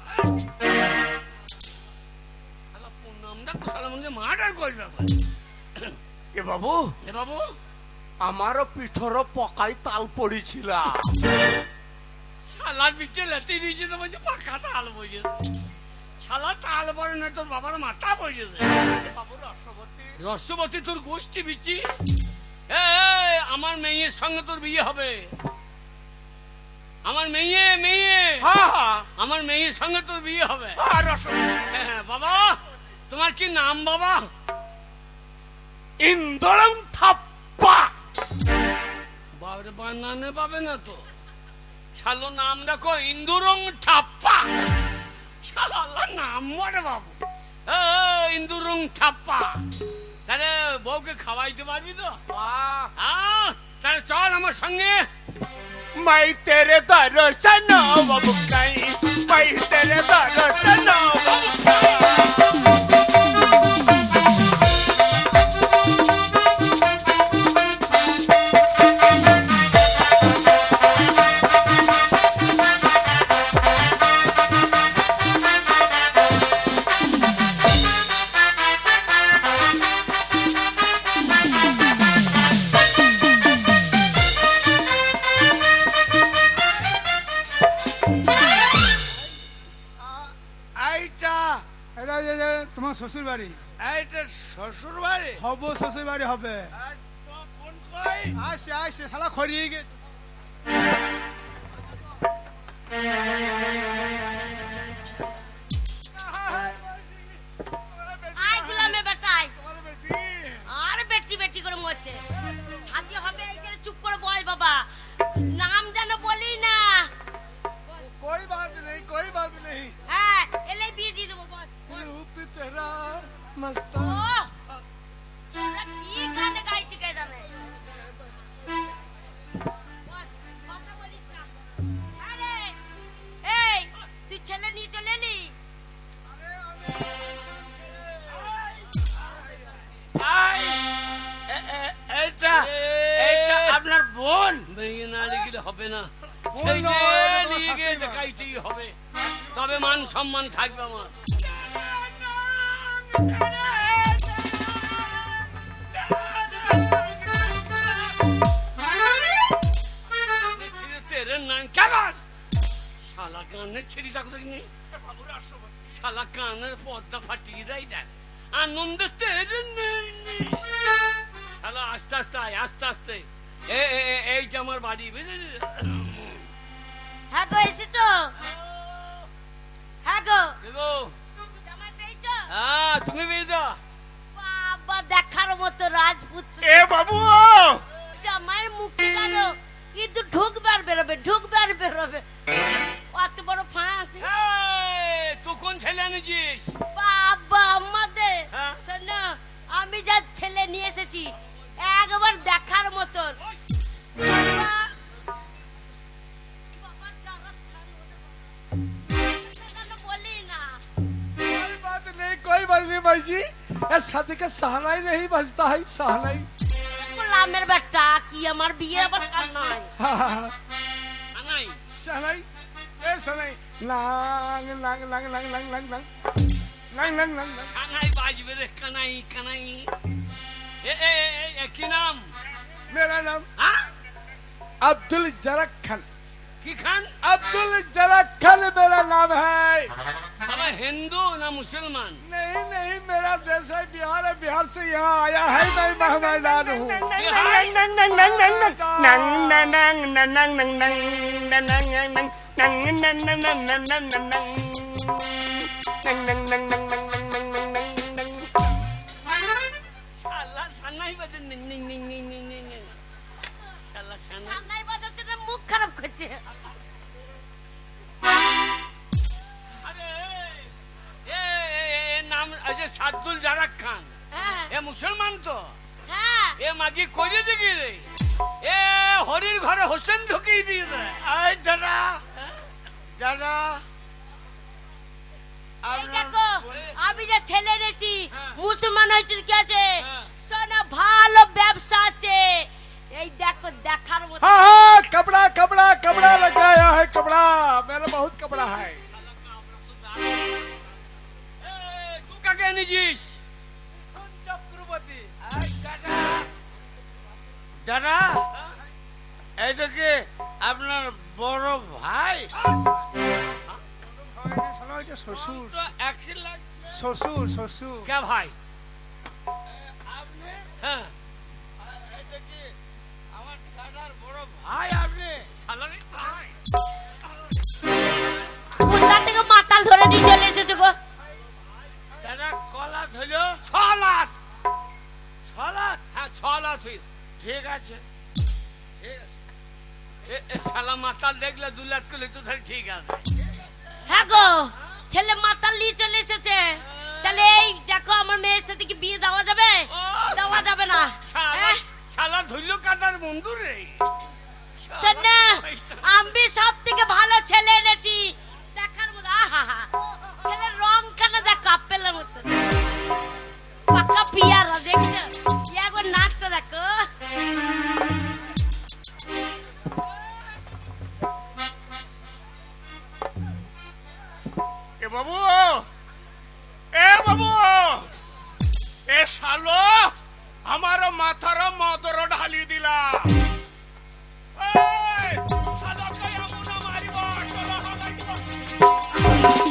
শালা প্রণামটা কর, শালা মনে মার্ডার করবে। এ বাবু এ বাবু আমারও পিঠর পকাই তাল পড়িছিল শালার পিঠে লেতে দিয়েছে তো বলছে পাকা তাল বসে। শালা তাল পরে না তোর বাবার মাথা বসেছে। বাবু রসবতী রসবতী তোর গোষ্ঠী বিচি। এ আমার মেয়ের সঙ্গে তোর বিয়ে হবে। আমার মেয়ে মেয়ে হ্যাঁ হ্যাঁ আমার মেয়ের সঙ্গে তোর বিয়ে হবে। রসবতী হ্যাঁ বাবা, তোমার কি নাম বাবা? ইন্দরম থাপ্পা বাবারে বানানে পাবে না তো। শালো নাম দেখো ইন্দুরং ঠাপ্পা। শালা নাম বটে বাবু, ইন্দুরং ঠাপ্পা। তাহলে বউকে খাওয়াইতে পারবি তো? তাহলে চল আমার সঙ্গে। मैं तेरे दर्शन बाबू काई मैं तेरे दर्शन बाबू काई শ্বশুর বাড়ি। এইটা শ্বশুর বাড়ি? হব শ্বশুর বাড়ি হবে। আর তো কোন কই? আসে আসে শালা খড়িয়ে গেছে। আয় গুলামে বেটাই, তোমার বেটি আর বেটি বেটি করে মরছে। শাদি হবে এইখানে চুপ করে বল বাবা, নাম যেন বলি না। कोई बात नहीं, कोई बात नहीं। হ্যাঁ এলে বিয়ে দিয়ে দেবো বল। रूप तेरा मस्त ও চোরা কি গানে গাইছে কে জানে। বস, কথা বলিস না। আরে এই তুই ছেলে নিয়ে চলে এলি? আই, এইটা এইটা আপনার বোন? ভেঙে না লিখলে হবে না, ও সেই না, যে এটা তোমার নিয়ে গিয়ে শাশুড়ি মা। দেখাইতেই হবে, তবে মান সম্মান থাকবে আমার। তেরে নাম কেমন? শালা কানের ছেড়ি দেখো দেখিনি, শালা কানের পর্দা ফাটিয়ে দেয় দেখ, আনন্দে তেরে নেই। শালা আস্তে আস্তে আয়, আস্তে আস্তে। এই যে আমার বাড়ি, বুঝলি? হ্যাঁ গো এসেছো? হ্যাঁ গো দেখো, জামাই পেয়েছো? হ্যাঁ তুমি বেদা। বাবা দেখার মতো রাজপুত্র। এ বাবু, জামাইয়ের মুখে গেল কিন্তু ঢুকবে আর বেরোবে, ঢুকবে আর বেরোবে। অত বড় ফাঁক। তুই কোন ছেলে এনেছিস? বাবা আমাদের হ্যাঁ? শোনো, আমি যা ছেলে নিয়ে এসেছি একবার দেখার মতন। বাবা, বাবা জারাত খান ওরে বাবা। বলি না। कोई बात नहीं भाई जी। ये शादी का सहनाई नहीं बजता है, सहनाई। গোলামের বেটা কি আমার বিয়ে বসার নাই। আনাই सहनाई, ए सहनाई, नांग नांग नांग नांग नांग नांग नांग नांग नांग नांग नांग। কানাই বাজবে রে, কানাই কানাই। কি নাম? मेरा नाम হ্যাঁ अब्दुल जरक खान। কি খান? अब्दुल जरक खान मेरा नाम है। বাবা হিন্দু না মুসলমান? नहीं नहीं, मेरा देश है बिहार है, बिहार से यहाँ आया है, मैं मेहमान हूँ। শালা সানাই বাজে, Ning Ning Ning Ning Ning Ning Ning. শালা সানাই। সামনাই বাজাচ্ছে না, মুখ খারাপ করছে। আরে নাম আছে সাদুল জারাক খান। হ্যাঁ এ মুসলমান তো? হ্যাঁ এ মাগি করেছে কি রে? এ হরির ঘরে হোসেন ঢুকিয়ে দিয়ে দেয়। এই দাদা, দাদা এই দেখো আমি যে ছেলে এনেছি মুসলমান হয়েছে কি আছে? শোনো ভালো ব্যবসা আছে। এই দেখো দেখার মতো। हाँ हाँ, कपड़ा कपड़ा कपड़ा लगाया है, कपड़ा मेरा बहुत कपड़ा है। তুই কাকে এনেছিস? চক্রবর্তী। এই দাদা, দাদা এইটা কি আপনার বড় ভাই? শ্বশুর তো একই লাগছে। শ্বশুর শ্বশুর। কে ভাই? আপনি হ্যাঁ এটা কি আমার দাদার বড় ভাই? আপনি শালা রে ভাই। কোথা থেকে মাতাল ধরে নিয়ে চলে এসেছে গো? দাদা কলা ধরলো 6 লাখ। 6 লাখ। হ্যাঁ 6 লাখ হইছে। ঠিক আছে, ঠিক আছে। এ শালা মাতাল দেখলে 2 লাখ করলে তো তাহলে ঠিক আছে। হ্যাঁ গো ছেলে মাতাল নিয়ে চলে এসেছে। তাহলে এই দেখো আমার মেয়ের সাথে কি বিয়ে দেওয়া যাবে? ও, দেওয়া যাবে না। শালা হ্যাঁ? শালা ধরল কাটার বন্ধু রে। শোনো আমি সব থেকে ভালো ছেলে এনেছি দেখার মতো। আহা ছেলের রং কেন দেখো আপেলের মতো, পাকা পিয়ারা দেখছো? একবার নাকটা দেখো। এ বাবু, এ বাবু, এ শালো আমার মাথার মদর ঢালি দিলা। এই, শালাকে এমন মারিব, শালা হালাইব।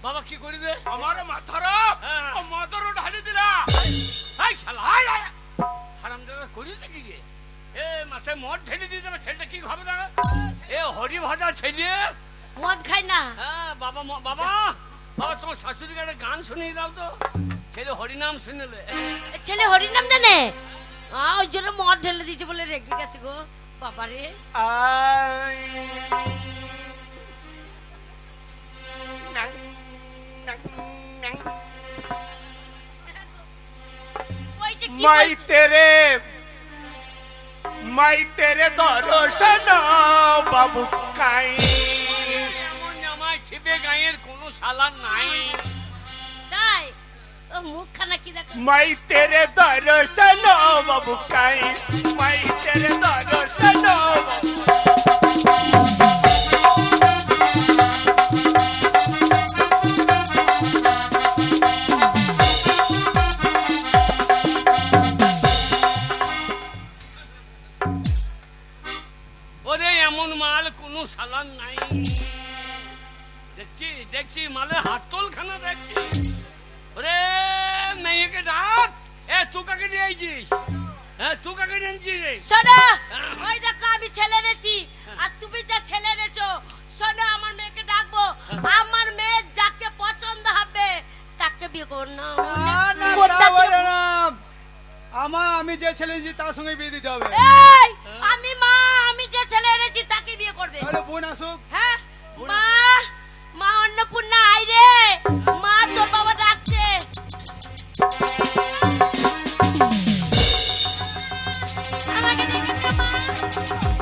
বাবা কি করে দে আমার মাথার হ্যাঁ। মাথারও ঢালি দিলা। এই শালা আয় আয় হারামজাদা করি দেখি রে এ মাথায় মদ ঠেলে দিয়ে যাবে ছেলেটা কি হবে না এ হরি ভাজা ছেলে মদ খাই না। হ্যাঁ বাবা বাবা বাবা তোমার শাশুড়িকে একটা গান শুনিয়ে দাও তো ছেলে হরিনাম শুনলে ছেলে হরির নাম জানে? ওই জন্য মদ ঢেলে দিয়েছে বলে রেগে গেছে গো বাবা রে। আই নাং নাং নাং ওইটা কি মাই বলছে? তেরে দর্শন বাবু কাই এমন জামাই ছিপে গায়ের কোনো শালা নাই তাই ও মুখখানা কি দেখো। মাই তেরে দর্শন বাবু কাই মাই তেরে দর্শন ওরে এমন মাল কোনো শালার নাই দেখছি দেখছি মালের হাতল খানা দেখছি ওরে মেয়েকে ডাক এ তুই কাকে নিয়ে আইছিস হ্যাঁ তুই কাকে নিয়ে আনছিস রে শোনো ওই দেখো আমি ছেলে এনেছি আর তুমি যা ছেলে এনেছো শোনো আমার মেয়েকে ডাকবো আমার মেয়ে যাকে পছন্দ হবে তাকে বিয়ে করো না। না না কোথা তা থেকে- বলে না। আমি যে ছেলে এনেছি তার সঙ্গে বিয়ে দিতে হবে। এই আমি যে ছেলে এনেছি তাকে বিয়ে করবে। তাহলে বোন আসুক। হ্যাঁ মা মা অন্নপূর্ণা আই রে মা তোর বাবা ডাকছে। আমাকে ডেকেছে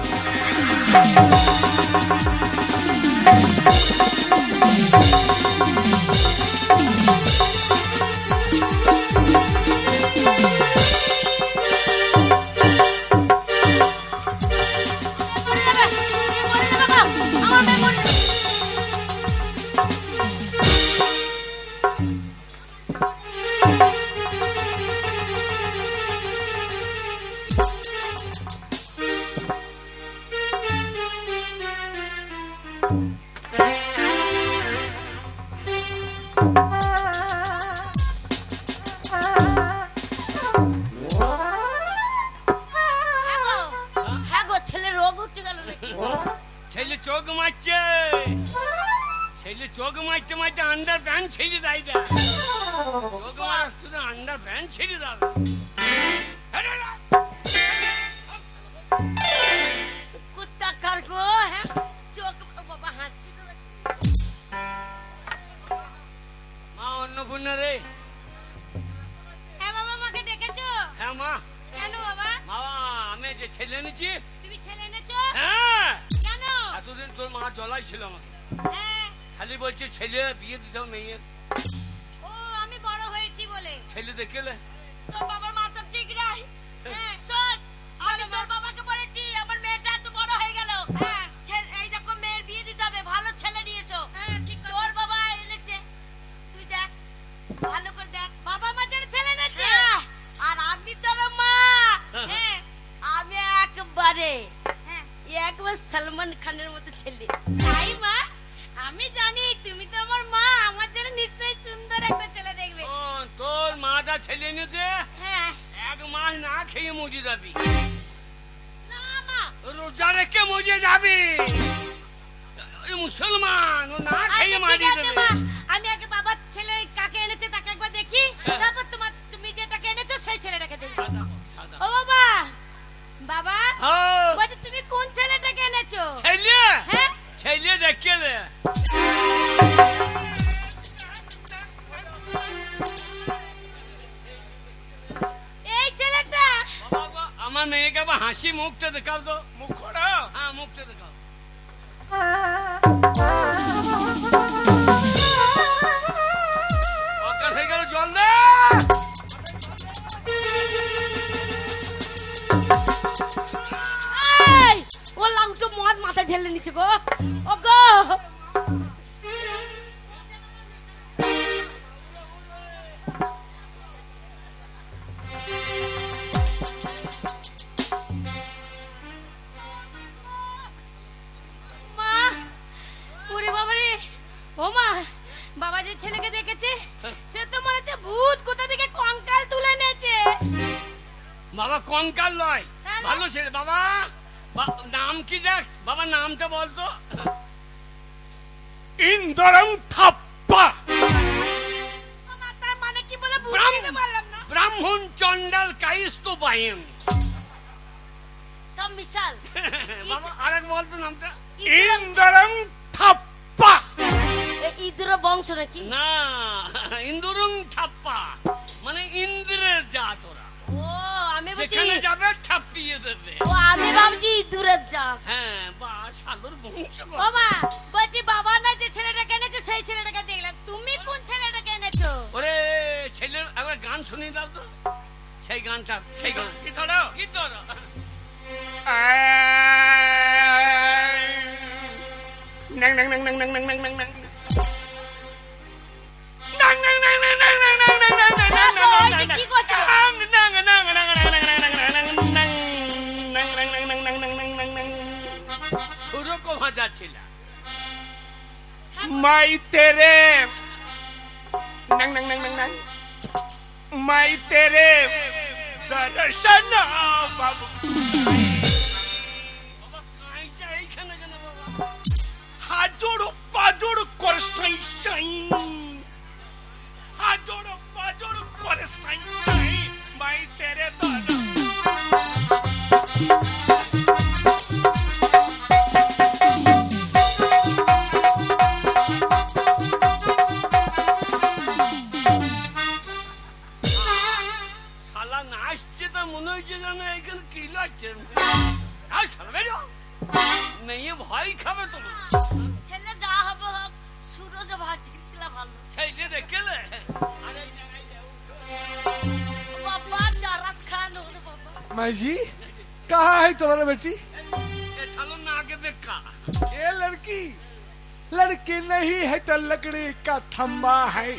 হ্যাঁ গো ছেলের রোগ উঠে গেল নাকি? ছেলে চোখ মারছে ছেলে চোখ মারতে মারতে আন্ডার প্যান্ট ছেড়ে দেয় দা চোখ মারতে তো আন্ডার প্যান্ট ছেড়ে দাও কুত্তা কার গো হ্যাঁ চোখ বাবা হাসছি তো দেখি। মা অন্নপূর্ণা রে হ্যাঁ বাবা আমাকে ডেকেছো? হ্যাঁ মা কেন বাবা বাবা আমি যে ছেলে এনেছি তুমি ছেলে এনেছো? হ্যাঁ কেন? এতদিন তোর মা জ্বলাই ছিল আমাকে হ্যাঁ খালি বলছে ছেলে বিয়ে দিতে হবে মেয়ের ও আমি বড় হয়েছি বলে ছেলে দেখলে তোর বাবার মাথা ঠিক নাই। হ্যাঁ শোন আমি তোর বাবাকে বলেছি আমার মেয়েটা এত বড় হয়ে গেল হ্যাঁ এই দেখো মেয়ের বিয়ে দিতে হবে ভালো ছেলে নিয়ে এসো। হ্যাঁ ঠিক তোর বাবা এনেছে তুই দেখ ভালো করে দেখ বাবা মা যেন ছেলে এনেছে আর আমি তোর মা হ্যাঁ আমি একবার সালমান খানের মতো ছেলে তাই মা আমি জানি তুমি তো আমার মা আমার জন্য নিশ্চয়ই সুন্দর একটা ছেলে দেখবে। ও, তোর মা যা ছেলে এনেছে হ্যাঁ এক মাস না খেয়ে মজে যাবি না মা রোজা রেখে মজে যাবি এই মুসলমান ও না খেয়ে আচ্ছা, মারি ঠিক আছে, দেবে মা। আমি আগে বাবার ছেলে কাকে এনেছে তাকে একবার দেখি তারপর তুমি যেটাকে এনেছো সেই ছেলেটাকে দেখি। ও বাবা বাবা হ্যাঁ, বলছি তুমি কোন ছেলেটাকে এনেছো? ছেলে হ্যাঁ ছেলে দেখে রে এই ছেলেটা বাবা, আমার মেয়েকে আবার হাসি মুখটা দেখাও তো মুখড়া হ্যাঁ মুখটা দেখাও অজ্ঞান হয়ে গেল জল দে এই ও লাউটো মদ মাথায় ঢেলে নিছে গো ও গো মা বাবা যে ছেলেকে দেখেছে সে তো মনে হচ্ছে ভূত কোথা থেকে কঙ্কাল তুলে এনেছে। বাবা কঙ্কাল লয়, তাহলে? ভালো ছেলে। বাবা নাম কি দেখ, বাবা নামটা বলতো। ইন্দরং থাপ্পা। বাবা, তার মানে কি বলে বুঝতে পারলাম না। ব্রাহ্মণ চন্ডাল কাইস্ত পাইন। সব মিশাল। বাবা আরেক বলতো নামটা। ইন্দরং থাপ্পা। ইঁদুর বংশ নাকি? না, ইন্দুরুং ছাপ্পা মানে ইন্দ্রের জাত ওরা। ও আমি বলছি, যেখানে যাবে ছাপিয়ে দেবে। ও আমি ভাবছি ইঁদুরের জাত। হ্যাঁ, বা শালুর বংশ। বাবা বলছি বাবা না যে ছেলেটাকে এনেছে সেই ছেলেটাকে দেখলাম, তুমি কোন ছেলেটাকে এনেছো? ওরে ছেলের একবার গান শুনিয়ে দাও তো, সেই গানটা, সেই গান কি ধরো? কি ধরো? নং নং নং নং নং নং নং নং নং। কি করছো? সুরো কমা যাচ্ছিল। मैं तेरे नंग नंग नंग नंग नंग मैं तेरे दर्शन बाबू বাবা কাইটা এইখানে কেন বাবা? হাজোড় পাজোড় কর সাই সাই হাজোড় পাজোড় কর সাই সাই मैं तेरे दर्शन শালা নাচছে তা মনে হচ্ছে যেন এইখানে কি লাগছে। আর শালা বেরো, মেয়ে ভয় খাবে তোমার। ছেলে যা হবে হোক, সুরজ ভাজিছিল ভালো। ছেলে দেখলে আর এই জায়গায় যাও। বাবা জারাত খান ওরে বাবা। माँ जी कहाँ है तुम्हारा बेटी? এ শালো না আগে বেকা। ये लड़की लड़की नहीं है तो लकड़ी का थम्बा है।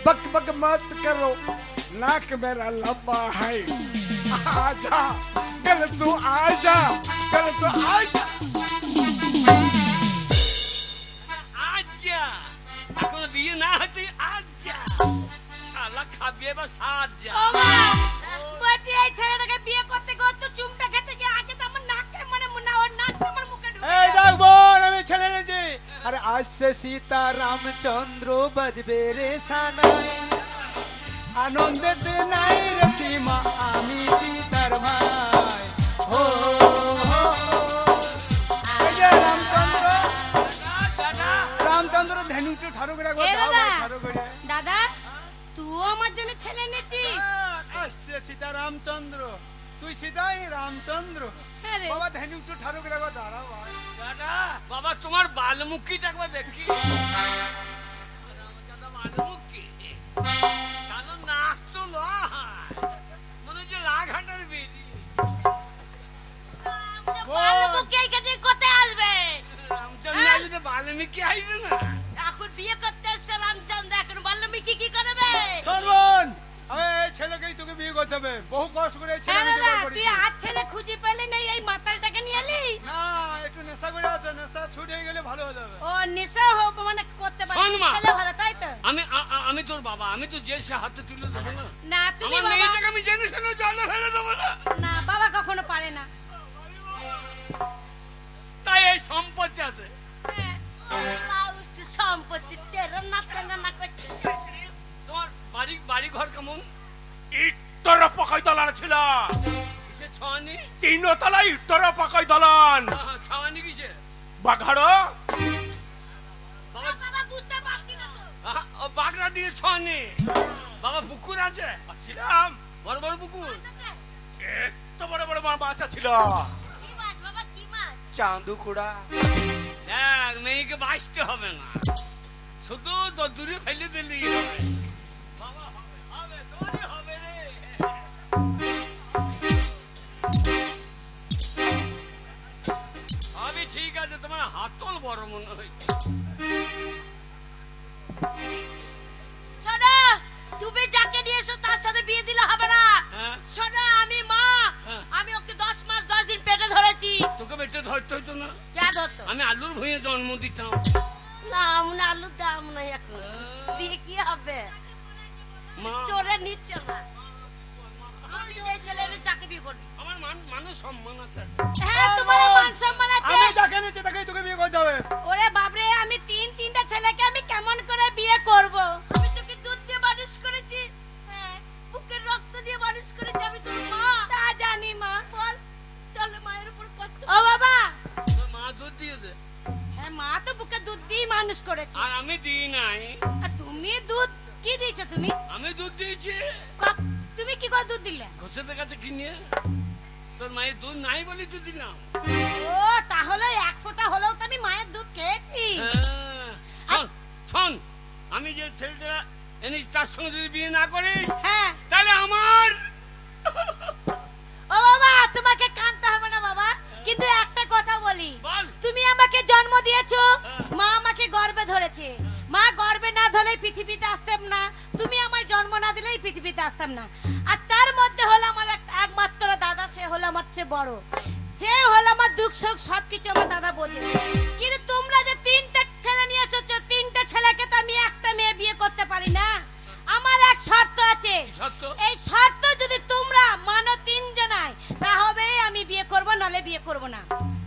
बक बक मत करो, नाक मेरा लंबा है। आजा गल तू आजा, गल तू आजा। আজ্জা এখনো বিয়ে না হতে আজ্জা শালা খাবে বা সাজ্জা। ও মা, বলছি এই ছেলেটাকে বিয়ে করতে গিয়ে তো চুমটা খেতে গিয়ে আগে তো আমার নাকে মানে মুনা ওর নাকটা আমার মুখে ঢুকে এই গেল। দেখ বোন, আমি ছেলে এনেছি। আরে আজ সে সীতা রামচন্দ্র বাজবে রে সানাই, আনন্দের নাই রে সীমা, আমি সীতার ভাই। ও এই যে রামচন্দ্র, রামচন্দ্র ধেনুটু ঠারু করে এ যাও দাদা, ভাই, ঠারু করে। দাদা তুইও আমার জন্য ছেলে এনেছিস? আসছে সীতা রামচন্দ্র, তুই সীতাই রামচন্দ্র। হ্যাঁ রে। বাবা ধেনুটু ঠারু করে দাঁড়া ভাই। বাবা তোমার বালমুখীটা একবার দেখি। বালমুখী শালো নাক তো লয়, মনে হচ্ছে লাঘাটার বেরি। বালমুখী এইখানে কোথায় আসবে? রামচন্দ্র আলী তো বাল্মীকি আইবে না। এখন বিয়ে করতে এসছে রামচন্দ্র, এখন বাল্মীকি কি করবে? সর্বন, আমি এই ছেলেকেই তোকে বিয়ে করতে হবে। বহু কষ্ট করে এই ছেলে হ্যাঁ আমি দাদা, জোগাড় তুই করেছি। আর ছেলে খুঁজে পেলি না, এই মাতালটাকে নিয়ে এলি? না, একটু নেশা করে আছে, নেশা ছুট হয়ে গেলে ভালো হয়ে যাবে। ও নেশা হোক মানে করতে পারে শোন মা। ছেলে ভালো, তাই তো? আমি তোর বাবা, আমি তো যে সে হাতে তুলে দেবো না। না তুমি আমার বাবা, মেয়েটাকে আমি জেনে শুনে জলে ফেলে দেবো না। না বাবা কখনো পারে না। তাই এই সম্পত্তি আছে। হ্যাঁ, ও লাউড সম্পত্তি তেরা না করছে। তোমার বাড়ি ঘর কেমন? ইট্টর পাকাই দলান ছিল, কিসে ছাওয়ানি? তিনতলা ইট্টর পাকাই দলান। ছাওয়ানি কিসে? বাঘাড়ো বাবা বাবা বুঝতে পারছি না তো। ও বাগড়া দিয়ে ছাওয়ানি। বাবা পুকুর আছে? ছিলাম, বড় বড় পুকুর? এত বড় বড় মাছ ছিল। কি মাছ বাবা, কি মাছ? চান্দু কুড়া দেখ মেয়েকে বাঁচতে হবে না, শুধু দূরে ফেলে দিলেই হবে। বাবা হবে, হবে, তোরই হবে রে। আমি ঠিক আছে, তোমার হাতল বড় মনে হয়েছে। শোনো, তুমি যাকে নিয়ে এসো তার সাথে বিয়ে দিলে হবে না। হ্যাঁ? শোনো, আমি মা, হ্যাঁ। আমি ওকে 10 মাস 10 দিন পেটে ধরেছি। তোকে বেটে ধরতে হইতো না? কে ধরতো? আমি আলুর ভুঁয়ে জন্ম দিতাম। না আমন আলুর দাম নাই এখন দিয়ে কি হবে মা স্টোরে নিচ্ছে না আমি যে ছেলের চাকরি করবি আমার মানুষ সম্মান আছে। হ্যাঁ তোমার মান সম্মান আছে আমি যাকে নিচ্ছি তাকেই তোকে বিয়ে করতে হবে। ওরে বাপরে আমি তিনটা ছেলেকে আমি কেমন করে বিয়ে করব আমি তোকে দুধ দিয়ে মানুষ করেছি হ্যাঁ বুকের রক্ত দিয়ে মানুষ করেছি আমি তোর মা তা জানি মা বল তাহলে মায়ের উপর কত ও বাবা তোর মা দুধ দিয়েছে হ্যাঁ মা তো বুকে দুধ দিয়ে মানুষ করেছে আর আমি দিই নাই। আর তুমি দুধ কি দিয়েছো তুমি আমি দুধ দিয়েছি তুমি কি করে দুধ দিলে ঘোষেদের কাছে কিনে। তোর মায়ের দুধ নাই বলি দুধ দিলাম। ও তাহলে এক ফোঁটা হলেও তো আমি মায়ের দুধ খেয়েছি শোন শোন, আমি যে ছেলেটা এনে তার সঙ্গে যদি বিয়ে না করি হ্যাঁ তাহলে আমার ও বাবা তোমাকে কাঁদতে হবে না বাবা কিন্তু একটা কথা বলি বল। তুমি আমাকে জন্ম দিয়েছো হ্যাঁ। মা আমাকে গর্ভে ধরেছে মা গর্ভে না ধরলে পৃথিবীতে আসতাম না তুমি আমায় জন্ম না দিলেই পৃথিবীতে আসতাম না আর তার মধ্যে হলো আমার একমাত্র দাদা সে হলো আমার চেয়ে বড় সে হলো আমার দুঃখ সুখ সবকিছু আমার দাদা বোঝে কিন্তু তোমরা যে তিনটা ছেলে নিয়ে এসেছো তিনটা ছেলেকে তো আমি একটা মেয়ে বিয়ে করতে পারি না আমার এক শর্ত আছে সত্য এই শর্ত যদি তোমরা মানো তিনজনায় তাহলে আমি বিয়ে করব নালে বিয়ে করব না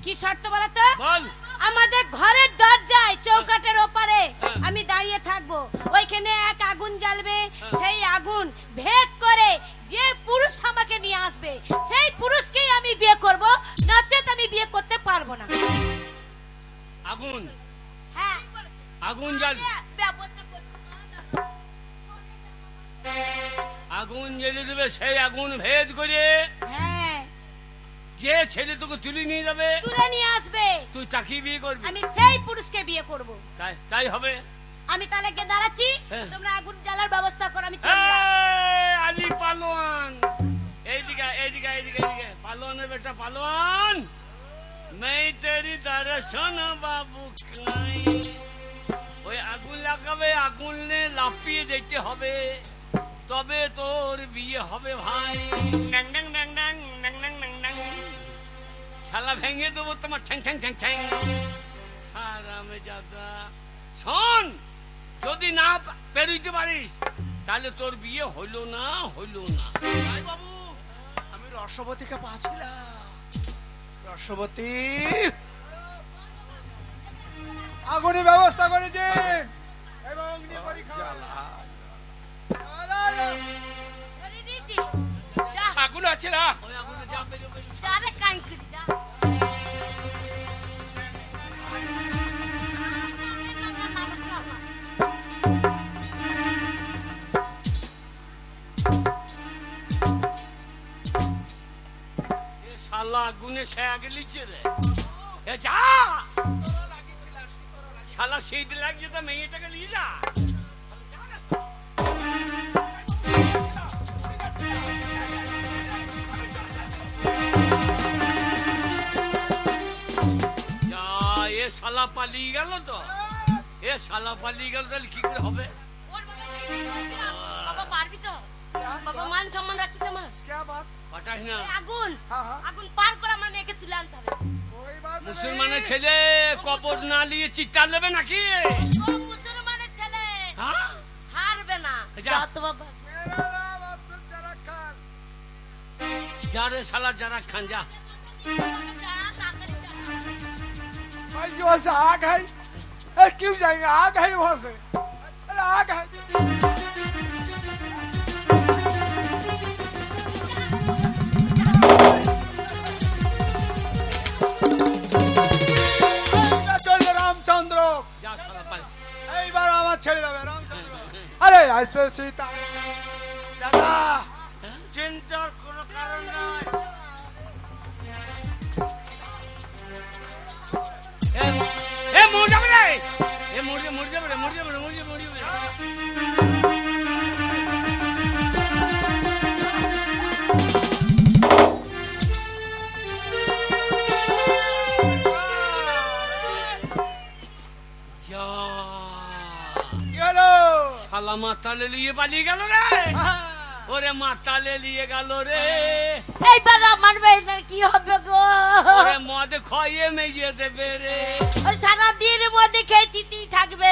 কি শর্ত বলো তো বল। আমাদের ঘরের দরজায় চৌকাঠের ওপারে আমি দাঁড়িয়ে থাকবো ওইখানে এক আগুন জ্বালবে সেই আগুন ভেদ করে যে পুরুষ আমাকে নিয়ে আসবে সেই পুরুষকেই আমি বিয়ে করব নচেত আমি বিয়ে করতে পারবো না আগুন হ্যাঁ আগুন জ্বাল ব্যবস্থা করতে আগুন জ্বেলে দেবে সেই আগুন ভেদ করে হ্যাঁ যে ছেলে তোকে তুলে নিয়ে যাবে তুলে নিয়ে আসবে তুই তাকে বিয়ে করবি। আমি সেই পুরুষকে বিয়ে করব তাই তাই হবে। আমি তাহলে গিয়ে দাঁড়াচ্ছি হ্যাঁ। তোমরা আগুন জ্বালার ব্যবস্থা করো আমি চললাম এই, আলী পালোয়ান এইদিকে এইদিকে এইদিকে এইদিকে পালোয়ানের বেটা পালোয়ান मैं तेरी दर्शन बाबू खाई ওই আগুন লাগাবে আগুনে লাফিয়ে যেতে হবে তবে তোর বিয়ে হবে ভাই। ড্যাং ড্যাং ড্যাং ড্যাং ড্যাং ড্যাং ড্যাং ড্যাং শালা ভেঙে দেবো তোমার ঠ্যাং ঠ্যাং ঠ্যাং ঠ্যাং। হারামজাদা শোন, যদি না পেরোইতে পারিস তাহলে তোর বিয়ে হইলো না হইলো না। তাই বাবু আমি রসবতীকে পাচ্ছিলাম। রসবতী আগুনের ব্যবস্থা করেছে এবং অগ্নি পরীক্ষা ধরে দিয়েছি যা আগুন আছে না? ওই আগুনে যা বেরো বেরো। যা রে কাই করি যা এ শালা আগুনে সে আগে লিখছে রে। এ যা শালা শীত লাগছে তো মেয়েটাকে নিয়ে যা। যা, এ শালা পালিয়ে গেল তো, এ শালা পালিয়ে গেল তাহলে কি করে হবে? ওর বাবা পারবি তো বাবা মান সম্মান রাখিস আমার क्या बात পাঠাস না। এই আগুন हाँ हाँ আগুন পার করে আমার মেয়েকে তুলে আনতে হবে कोई बात नहीं। মুসলমানের ছেলে কবর না নিয়ে চিৎকার দেবে নাকি? ও মুসলমানের ছেলে হ্যাঁ? হারবে না যা। যা তো বাবা मेरा नाम अब्दुल जरक खान। যা রে শালা যারা খান যা। যা, তাড়াতাড়ি যা। भाई जो से आग है क्यों जाएंगे आग है वहां से अरे आग है চলবে রামচন্দ্র যা শালা পালি। এইবার আমার ছেড়ে দেবে রামচন্দ্র আরে আইসো সীতা দাদা চিন্তার কোনো কারণ নাই। এ মরে যাবে রে, এ মরে যাবে মরে যাবে রে, মরে যাবে রে, মরে যাবে মরে যাবে রে। যা কি হলো শালা মাতালে নিয়ে পালিয়ে গেল রে। ওরে মাতালে নিয়ে গেল রে, এইবার আমার মেয়েটার কি হবে গো? ওরে মদ খাইয়ে মেয়ে দেবে রে, ওই সারাদিন মধ্যে খেয়েছিতেই থাকবে,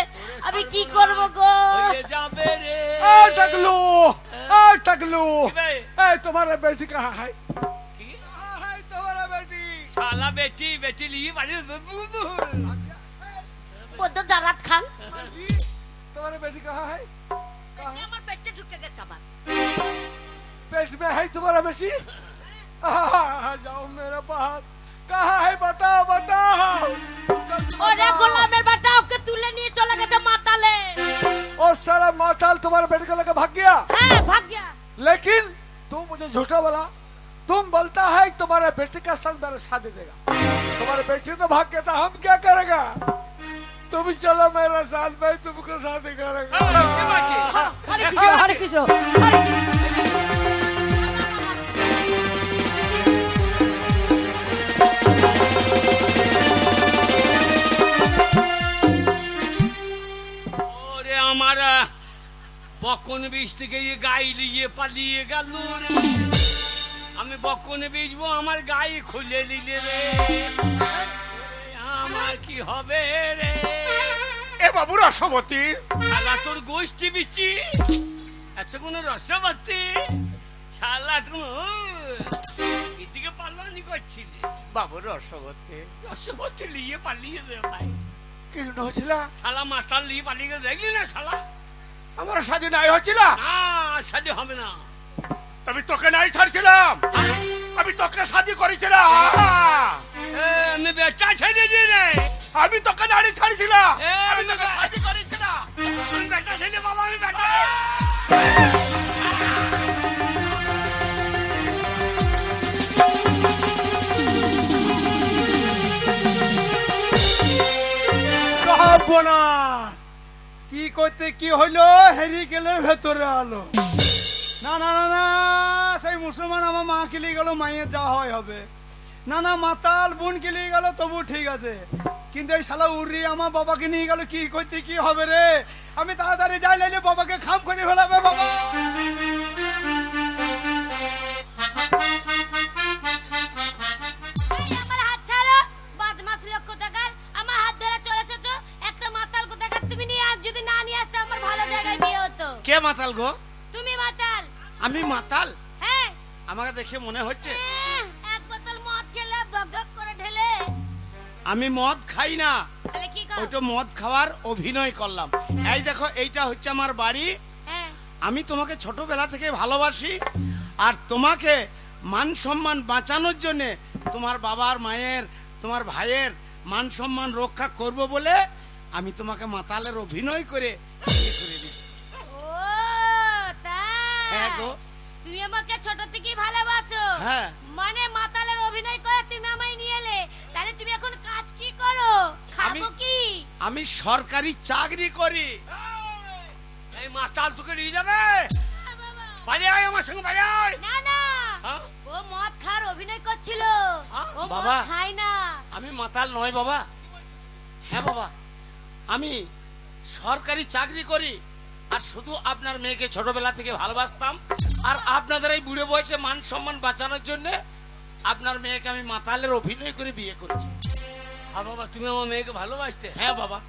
আমি কি করব গো? হয়ে যাবে রে। टकलू टकलू বে, तुम्हारा बेटी कहाँ है? কি? कहाँ है तुम्हारा बेटी? শালা বেটি বেটি লিয়ে বাড়ি বদ্ধ জারাত খান, जी, तुम्हारा बेटी कहाँ है? আমার পেটে ঢুকে গেছে আবার। पेट में है तुम्हारा बेटी? जाओ मेरे पास, कहाँ है बताओ बताओ। ওরে গোলামের বেটা, ওকে তুলে নিয়ে চলে গেছে মাতালে। ओ सारा माताल तुम्हारे बेटे को लेकर भाग गया, হ্যাঁ ভাগ্য। लेकिन तुम मुझे झूठा बोला। तुम बोलता है तुम्हारे बेटे का संग मेरे शादी देगा, तुम्हारे बेटे तो भाग गया था, हम क्या करेगा? तुम चलो मेरे साथ, मैं तुमको शादी करेगा। হরে কৃষ্ণ হরে কৃষ্ণ হরে কৃষ্ণ। ওরে আমার বকন বীজ থেকে গাই নিয়ে পালিয়ে গেল রে, আমি বকন বীজবো, আমার গাই খুলে নিলে রে, আমার কি হবে রে? এ বাবু রসবতী, শালা তোর গোষ্ঠী বিচি আচ্ছা কোন রসবতী, শালা তুমি এদিকে পাল্লানি করছিলে, বাবু রসবতী রসবতী নিয়ে পালিয়ে রে ভাই, কি হয়েছিল? শালা মাতাল নিয়ে পালিয়ে গেলে দেখলি না শালা? আমার সাথে নাই হচ্ছিল, না শাদি হবে না, আমি তোকে নাই ছাড়ছিলাম, আমি তোকে শাদি করেছিলাম, এ, আমি বেটা ছেড়ে দিয়ে রে, আমি তোকে নারী ছাড়ছিলাম, এ, আমি তোকে শাদি করেছিলাম। আমি বেটা ছেলে বাবা, আমি বেটা। সর্বনাশ! কি করতে কি হইলো, হেরিকেলের ভেতরে আলো। না না না না, সেই মুসলমান আমার মা কিলি গেল, মাইয়ে যা হয় হবে। না না, মাতাল বোন কিলি গেল তবু ঠিক আছে, কিন্তু এই শালা উড়ি আমার বাবাকে নিয়ে গেল, কি করতে কি হবে রে? আমি তাড়াতাড়ি যাই, নাইলে বাবাকে খাম করে ফেলাবে বাবা। আমার হাত ছাড়ো, বদমাশ লোক কোথাকার, আমার হাত ধরে চলে এসেছো, একটা মাতাল কোথাকার। তুমি নিয়ে আজ যদি না নিয়ে আসতে আমার ভালো জায়গায় বিয়ে হতো। কে মাতাল গো? তুমি মাতাল? আমি মাতাল? হ্যাঁ। আমাকে দেখে মনে হচ্ছে এক বোতল মদ খেলে ভগ ভগ করে ঢেলে। আমি মদ খাই না, তাহলে কি করো? ওইটা মদ খাওয়ার অভিনয় করলাম। এই দেখো, এইটা হচ্ছে আমার বাড়ি, হ্যাঁ। আমি তোমাকে ছোটবেলা থেকে ভালোবাসি, আর তোমাকে মান সম্মান বাঁচানোর জন্য তোমার বাবার মায়ের তোমার ভাইয়ের মান সম্মান রক্ষা করব বলে আমি তোমাকে মাতালের অভিনয় করে বিয়ে করে দিচ্ছি। ও তাই? হ্যাঁ গো। তুমি আমাকে ছোট থেকেই ভালোবাসো? হ্যাঁ। মানে মাতালের অভিনয় করে তুমি আমায় নিয়ে এলে, তাহলে তুমি এখন কাজ কি করো, খাবো কি? আমি সরকারি চাকরি করি। এই মাতাল তোকে নিয়ে যাবে, বাবা। বাড়ি আয় আমার সঙ্গে, বাড়ি আয়। না না, হ্যাঁ? ও মদ খাওয়ার অভিনয় করছিল, হ্যাঁ? ও মদ বাবা। খায় না। আমি মাতাল নয় বাবা। হ্যাঁ বাবা, আমি সরকারি চাকরি করি, আর শুধু আপনার মেয়েকে ছোটবেলা থেকে ভালোবাসতাম, আর আপনাদের এই বুড়ো বয়সে মান সম্মান বাঁচানোর জন্য আপনার মেয়েকে আমি মাতালের অভিনয় করে বিয়ে করেছি। আর বাবা তুমি আমার মেয়েকে ভালোবাসতে? হ্যাঁ বাবা।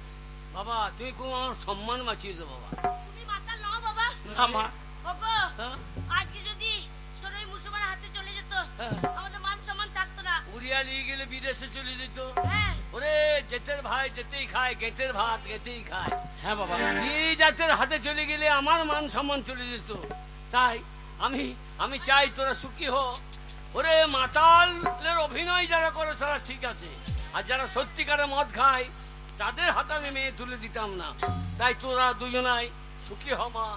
বাবা তুমি খুব আমার সম্মান বাঁচিয়েছো বাবা। তুমি মাতাল নও বাবা? না মা। ওগো, হ্যাঁ? আজকে যদি সরই মুসলমানের হাতে চলে যেত, হ্যাঁ। আমাদের মান সম্মান থাকতো না। উড়িয়া নিয়ে গেলে বিদেশে চলে যেত। হ্যাঁ। ওরে জেতের ভাই যেতেই খায়, গেটের ভাত গেটেই খায়। হ্যাঁ বাবা। এই জাতের হাতে চলে গেলে আমার মান সম্মান চলে যেত। তাই আমি চাই তোরা সুখী হ। ওরে মাতালের অভিনয় যারা করে তারা ঠিক আছে, আর যারা সত্যিকারে মদ খায় তাদের হাতে আমি মেয়ে তুলে দিতাম না। তাই তোরা দুজনাই সুখী হ মা,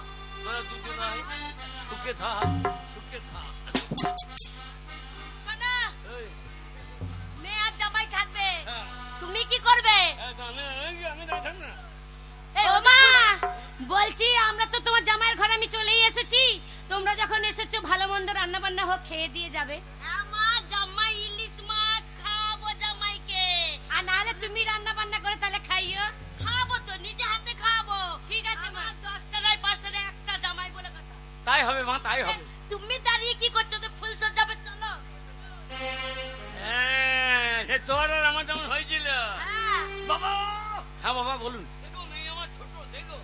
তোরা দুজনাই সুখে থাক, সুখে থাক। শোনো, এই, মেয়ে আর জামাই থাকবে, হ্যাঁ। তুমি কি করবে? আমি দেখেন না ও মা, বলছি আমরা তো তোমার জামাইয়ের ঘরে আমি চলেই এসেছি, তোমরা যখন এসেছো ভালো মন্দ রান্না বান্না হোক, খেয়ে দিয়ে যাবে। আমার জামাই ইলিশ মাছ খাবো জামাইকে, আর নাহলে তুমি রান্না বান্না করে তাহলে খাইও। খাবো তো, নিজে হাতে খাবো। ঠিক আছে মা, 10টা নয় 5টা নয়, একটা জামাই বলে কথা। তাই হবে হবে মা, তাই হবে। তুমি দাঁড়িয়ে কি করছো? তো ফুল সজ্জাবে, চলো। হ্যাঁ, সে তোর আর আমার যেমন হয়েছিল। হ্যাঁ, বাবা, হ্যাঁ বাবা বলুন। দেখো মেয়ে আমার ছোট, দেখো।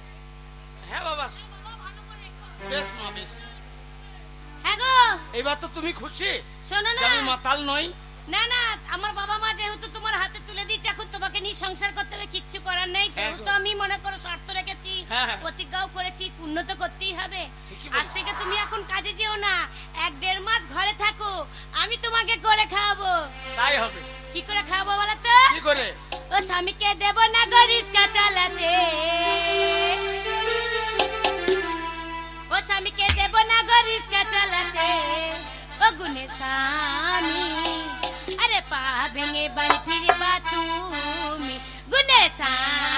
হ্যাঁ বাবা, বাবা, ভালো করে রেখো। বেশ মা বেশ। হ্যাঁ গো, এবার তো তুমি খুশি শোনো যে না। আমি মাতাল নই? না না, আমার বাবা মা যেহেতু তোমার হাতে তুলে দিচ্ছে, এখন তোমাকে নিয়ে সংসার করতে হবে, কিচ্ছু করার নেই। যেহেতু আমি মনে করো শর্ত রেখেছি, হ্যাঁ, হ্যাঁ। প্রতিজ্ঞাও করেছি, পূর্ণ তো করতেই হবে। ঠিকই আজ বলেছো। থেকে তুমি এখন কাজে যেও না, 1-1.5 মাস ঘরে থাকো, আমি তোমাকে করে খাওয়াবো। তাই হবে। কি করে খাওয়াবো বলো তো? কি করে? ও স্বামীকে দেব না গো রিস্কা চালাতে, ও স্বামীকে দেব না গো রিস্কা চালাতে, ও গুনে স্বামী, আরে পা ভেঙে বাড়ি ফিরবা তুমি, গুনে স্বামী।